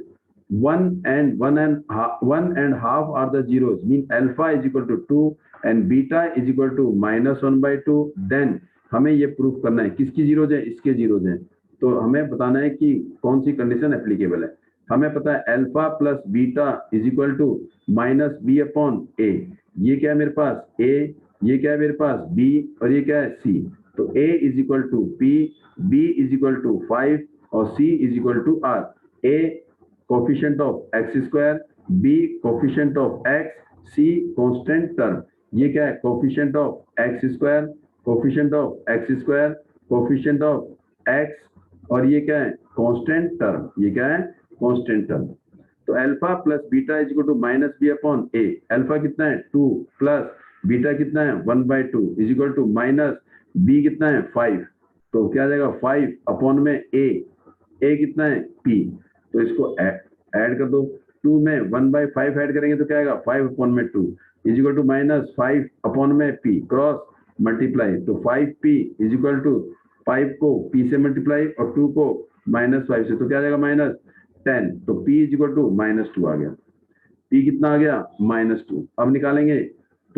1 and 1/2 are the zeros, mean alpha = 2 and beta = -1/2। Then हमें ये प्रूफ करना है किसकी जीरोज है, इसके जीरोज हैं। तो हमें बताना है कि कौन सी कंडीशन एप्लीकेबल है। हमें पता है अल्फा प्लस बीटा = -b/a। ये क्या है मेरे पास a, ये क्या है मेरे पास b, और ये क्या है c। तो a = p, b = 5 और c = r। a coefficient of x², b coefficient of x, c constant term. ये क्या है, coefficient of x², coefficient of x², coefficient of x, और ये क्या है कांस्टेंट टर्म, ये क्या है कांस्टेंट टर्म। तो alpha plus beta = -b/a। Alpha कितना है 2, प्लस बीटा कितना है 1/2 = माइनस b कितना है 5। तो क्या आ जाएगा 5 अपॉन में a कितना है p। तो इसको ऐड कर दो, 2 में 1/5 ऐड करेंगे तो क्या आएगा 5 अपॉन में 2 = -5 अपॉन में p, क्रॉस मल्टीप्लाई, तो 5p = 5 को p से मल्टीप्लाई और 2 को -5 से, तो क्या आ जाएगा -10। तो p = -2 आ गया, p कितना आ गया -2। अब निकालेंगे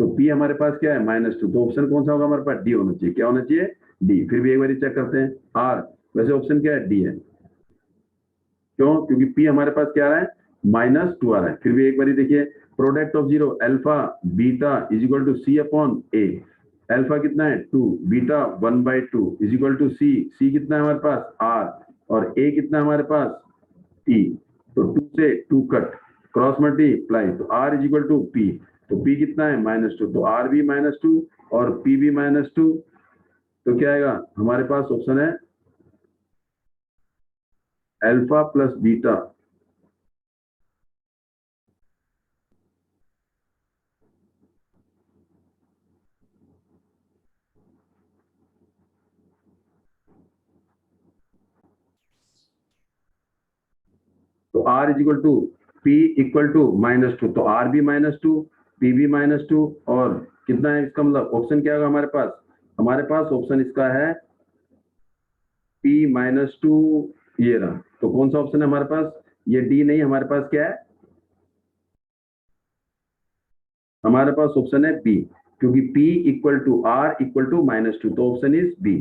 तो पी हमारे पास क्या है -2, तो ऑप्शन कौन सा होगा हमारे पास? डी होना चाहिए। क्या होना चाहिए? डी। फिर भी एक बार चेक करते हैं आर, वैसे ऑप्शन क्या है? डी है। क्यों? क्योंकि पी हमारे पास क्या आ रहा है? -2 आ रहा है। फिर भी एक बार देखिए, product of zero alpha beta is equal to C upon A. Alpha कितना है? 2, beta 1/2 is equal to C. C कितना है हमारे पास? आर। और ए कितना है हमारे पास? पी। तो 2 से 2 कट, क्रॉस मल्टीप्लाई, तो R is equal to P. तो पी कितना है? -2, तो आर भी -2 और पी भी -2। तो क्या आएगा हमारे पास? ऑप्शन है अल्फा प्लस बीटा। तो R is equal to P equal to -2, तो R भी -2, P भी -2, और कितना है इसका मतलब? ऑप्शन क्या होगा हमारे पास? हमारे पास ऑप्शन इसका है P -2, ये रहा। तो कौन सा ऑप्शन है हमारे पास? ये डी नहीं, हमारे पास क्या है? हमारे पास ऑप्शन है बी, क्योंकि P equal to R equal to -2, तो ऑप्शन इज बी।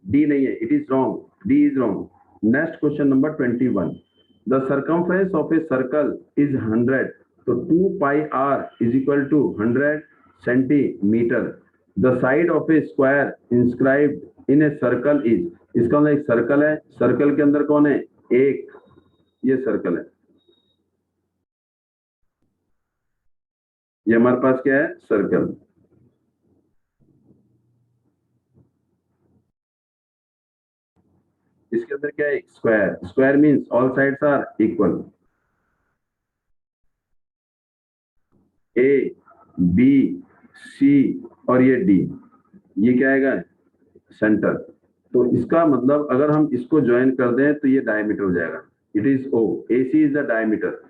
डी नहीं है, it is wrong, D is wrong. Next question number 21। The circumference of a circle is 100, तो 2 pi R is equal to 100 centimetre. The side of a square inscribed in a circle is, इसका मतलब एक circle है, circle के अंदर कौन है? एक, ये सर्कल है। ये हमारे पास क्या है? सर्कल। इसके अंदर क्या है? Square. Square means all sides are equal. A, B, C और ये डी, ये क्या आएगा? सेंटर। तो इसका मतलब अगर हम इसको ज्वाइन कर दें तो ये डायमीटर हो जाएगा। It is O, A C is the diameter.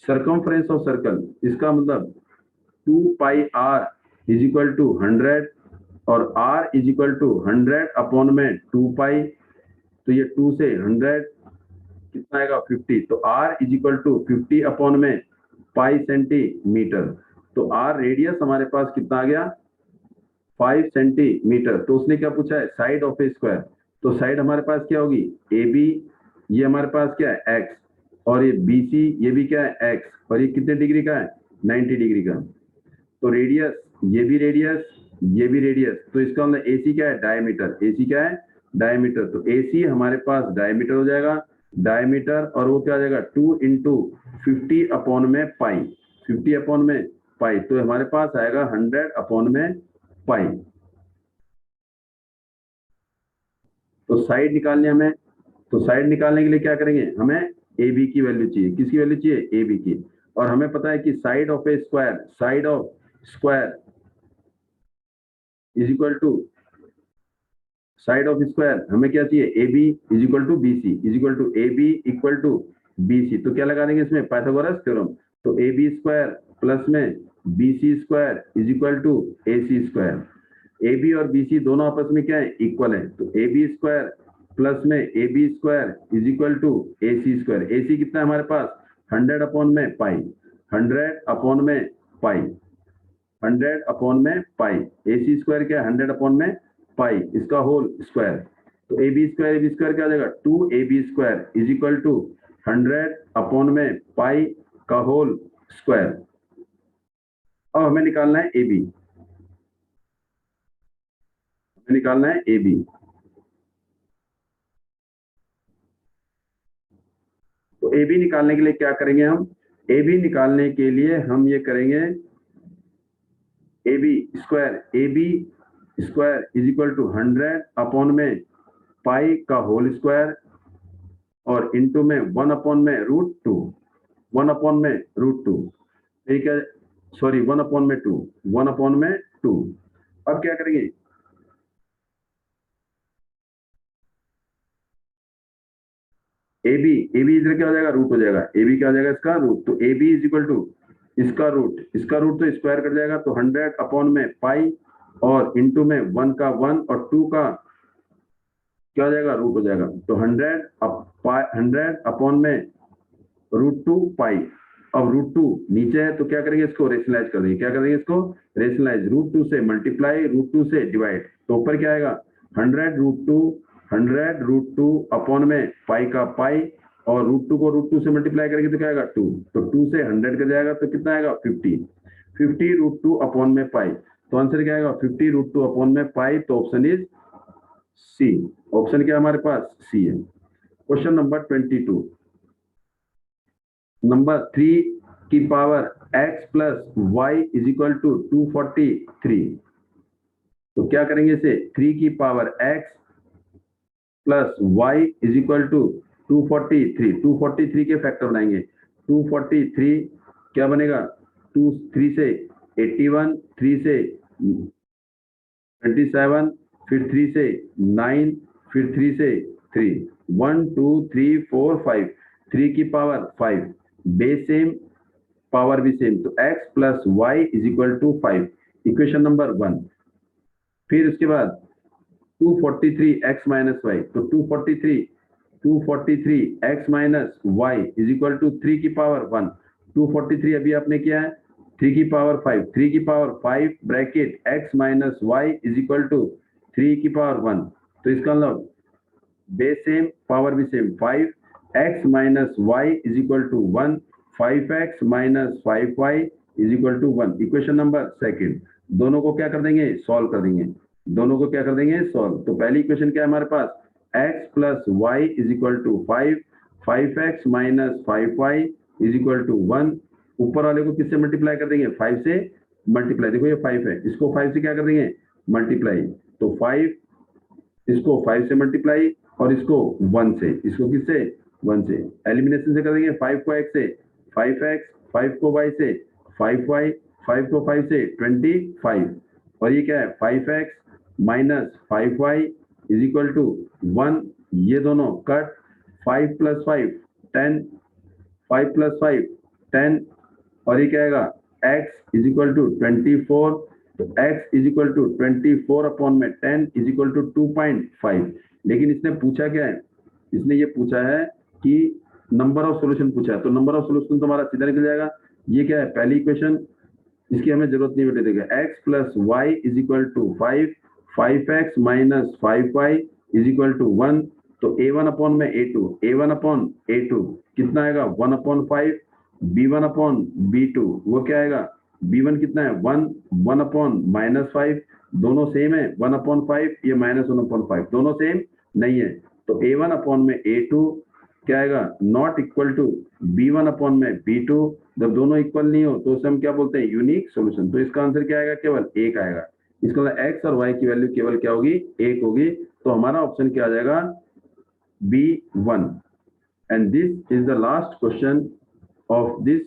Circumference of circle, इसका मतलब 2 pi R is equal to 100, और R is equal to 100 upon में 2 पाई, तो ये 2 से 100 कितना आएगा? 50। तो R is equal to 50 upon में पाई सेंटीमीटर। तो आर रेडियस हमारे पास कितना आ गया? 5 सेंटीमीटर। तो उसने क्या पूछा है? Side of a square. तो साइड हमारे पास क्या होगी? ए बी, ये हमारे पास क्या है? एक्स, और ये बी सी, ये भी क्या है? एक्स, और ये कितने डिग्री का है? 90 डिग्री का। तो रेडियस, ये भी रेडियस, ये भी रेडियस, तो इसका मतलब ए सी क्या है? डायमीटर। ए सी क्या है? डायमीटर। तो ए सी हमारे पास डायमीटर हो जाएगा, डायमीटर, और वो क्या आ जाएगा? 2 इंटू 50 अपॉन में पाई, 50 अपॉन में पाई, तो हमारे पास आएगा 100 अपॉन में पाई। तो साइड निकालनी हमें, तो साइड निकालने के लिए क्या करेंगे? हमें ए बी की वैल्यू चाहिए। किसकी वैल्यू चाहिए? ए बी की। और हमें पता है कि side of a square, side of square is equal to, side of square हमें क्या चाहिए? A B is equal to B C, is equal to A B equal to B C. तो क्या लगा देंगे इसमें? Pythagoras theorem. तो A B square plus में B C square is equal to A C square. A B और B C दोनों आपस में क्या है? इक्वल है। तो ए बी स्क्वायर प्लस में A B square is equal to A C square. A C कितना है हमारे पास? 100 अपॉन में पाई, 100 अपॉन में पाई, 100 अपॉन में पाई। ए सी स्क्वायर क्या है? 100 अपॉन में पाई, इसका होल स्क्वायर। तो ए बी स्क्वायर क्या आ जाएगा? 2 A B square is equal to 100 upon में पाई का होल स्क्वायर। अब हमें निकालना है ए बी, हमें निकालना है ए बी। तो ए बी निकालने के लिए क्या करेंगे हम? ए बी निकालने के लिए हम ये करेंगे, A B square is equal to 100 upon में पाई का होल स्क्वायर, और इंटू में 1 अपॉन में √2, 1 अपॉन में √2, ठीक है, सॉरी 1 अपॉन में 2, 1 अपॉन में 2। अब क्या करेंगे? ए बी इधर क्या हो जाएगा? रूट हो जाएगा। ए बी क्या हो जाएगा? इसका रूट। तो A B is equal to इसका रूट, इसका रूट तो स्क्वायर कट जाएगा, तो 100 अपॉन में पाई, और इंटू में 1 का 1 और 2 का क्या हो जाएगा? रूट हो जाएगा। तो 100 अपॉन में √2 पाई, अब √2 नीचे है तो क्या करेंगे, इसको रेशनलाइज कर देंगे। क्या करेंगे, इसको रेशनलाइज, √2 से मल्टीप्लाई, √2 से डिवाइड, तो ऊपर क्या आएगा 100√2 अपॉन में पाई का पाई, और √2 को √2 से मल्टीप्लाई करेंगे तो क्या आएगा 2, तो 2 से 100 का जाएगा तो कितना आएगा 50 √2 अपॉन में पाई, तो आंसर क्या आएगा 50 √2 अपॉन में पाई, तो ऑप्शन इज सी। ऑप्शन क्या हमारे पास सी है। क्वेश्चन नंबर 22, नंबर 3 की power x plus Y is equal to 243, तो क्या करेंगे इसे 3 की power x plus Y is equal to 243 के फैक्टर बनाएंगे। 243 क्या बनेगा, 3 से 81, 3 से 27, फिर 3 से 9, फिर 3 से 3, 1 2 3 4 5, 3 की पावर 5, बेस सेम पावर भी सेम, तो x plus Y is equal to 5, equation number 1। फिर उसके बाद 243 x माइनस वाई, तो 243 x minus Y is equal to 3 की पावर 1, 243 अभी आपने किया है 3 की पावर 5, 3 की power 5 bracket x minus Y is equal to 3 की पावर 1, तो इसका मतलब बेस सेम पावर भी same, 5x minus Y is equal to 1, 5x minus 5y is equal to 1, equation number second. दोनों को क्या कर देंगे, सॉल्व कर देंगे, दोनों को क्या कर देंगे, सॉल्व। तो पहली इक्वेशन क्या है हमारे पास, x plus Y is equal to 5, 5x minus 5y is equal to 1, ऊपर वाले को किससे मल्टीप्लाई कर देंगे, 5 से मल्टीप्लाई, देखो ये 5 है, इसको 5 से क्या कर देंगे मल्टीप्लाई, तो 5, इसको 5 से मल्टीप्लाई, और इसको 1 से, इसको किससे 1 से, एलिमिनेशन से कर देंगे, 5 को x से 5x, 5 को y से 5y, 5 को 5 से 25, और ये क्या है 5x minus 5y is equal to 1, ये दोनों कट, 5 प्लस 5 10, 5 प्लस 5 10, और ये क्या आएगा x इज इक्वल टू 24, तो x is equal to 24 upon में 10 इज इक्वल टू 2.5, लेकिन इसने पूछा क्या है, इसने ये पूछा है कि नंबर ऑफ सॉल्यूशन पूछा है, तो नंबर ऑफ सॉल्यूशन तो हमारा सीधा निकल जाएगा। ये क्या है पहली इक्वेशन, इसकी हमें जरूरत नहीं बेटे, देखिए x plus Y is equal to 5, 5x minus 5y is equal to 1, तो a1 अपॉन में a1 अपॉन a2 कितना आएगा 1 अपॉन 5, b1 अपॉन b2 वो क्या आएगा, b1 कितना है 1 अपॉन माइनस 5, दोनों सेम है, 1 अपॉन 5, ये माइनस 1 अपॉन 5, दोनों सेम नहीं है, तो a1 अपॉन में a2 क्या आएगा, not equal to b1 upon में b2, जब दोनों इक्वल नहीं हो तो उसे हम क्या बोलते हैं, यूनिक सॉल्यूशन। तो इसका आंसर क्या आएगा, केवल 1 आएगा, इसका मतलब x और y की वैल्यू केवल क्या होगी, 1 होगी, तो हमारा ऑप्शन क्या आ जाएगा B1। And this is the last question of this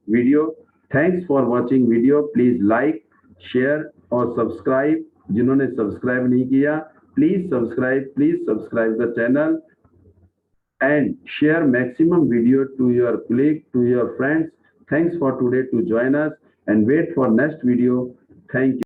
video. Thanks for watching video, please like share और सब्सक्राइब, जिन्होंने सब्सक्राइब नहीं किया please subscribe the channel and share maximum video to your colleague, to your friends. Thanks for today to join us and wait for next video. Thank you.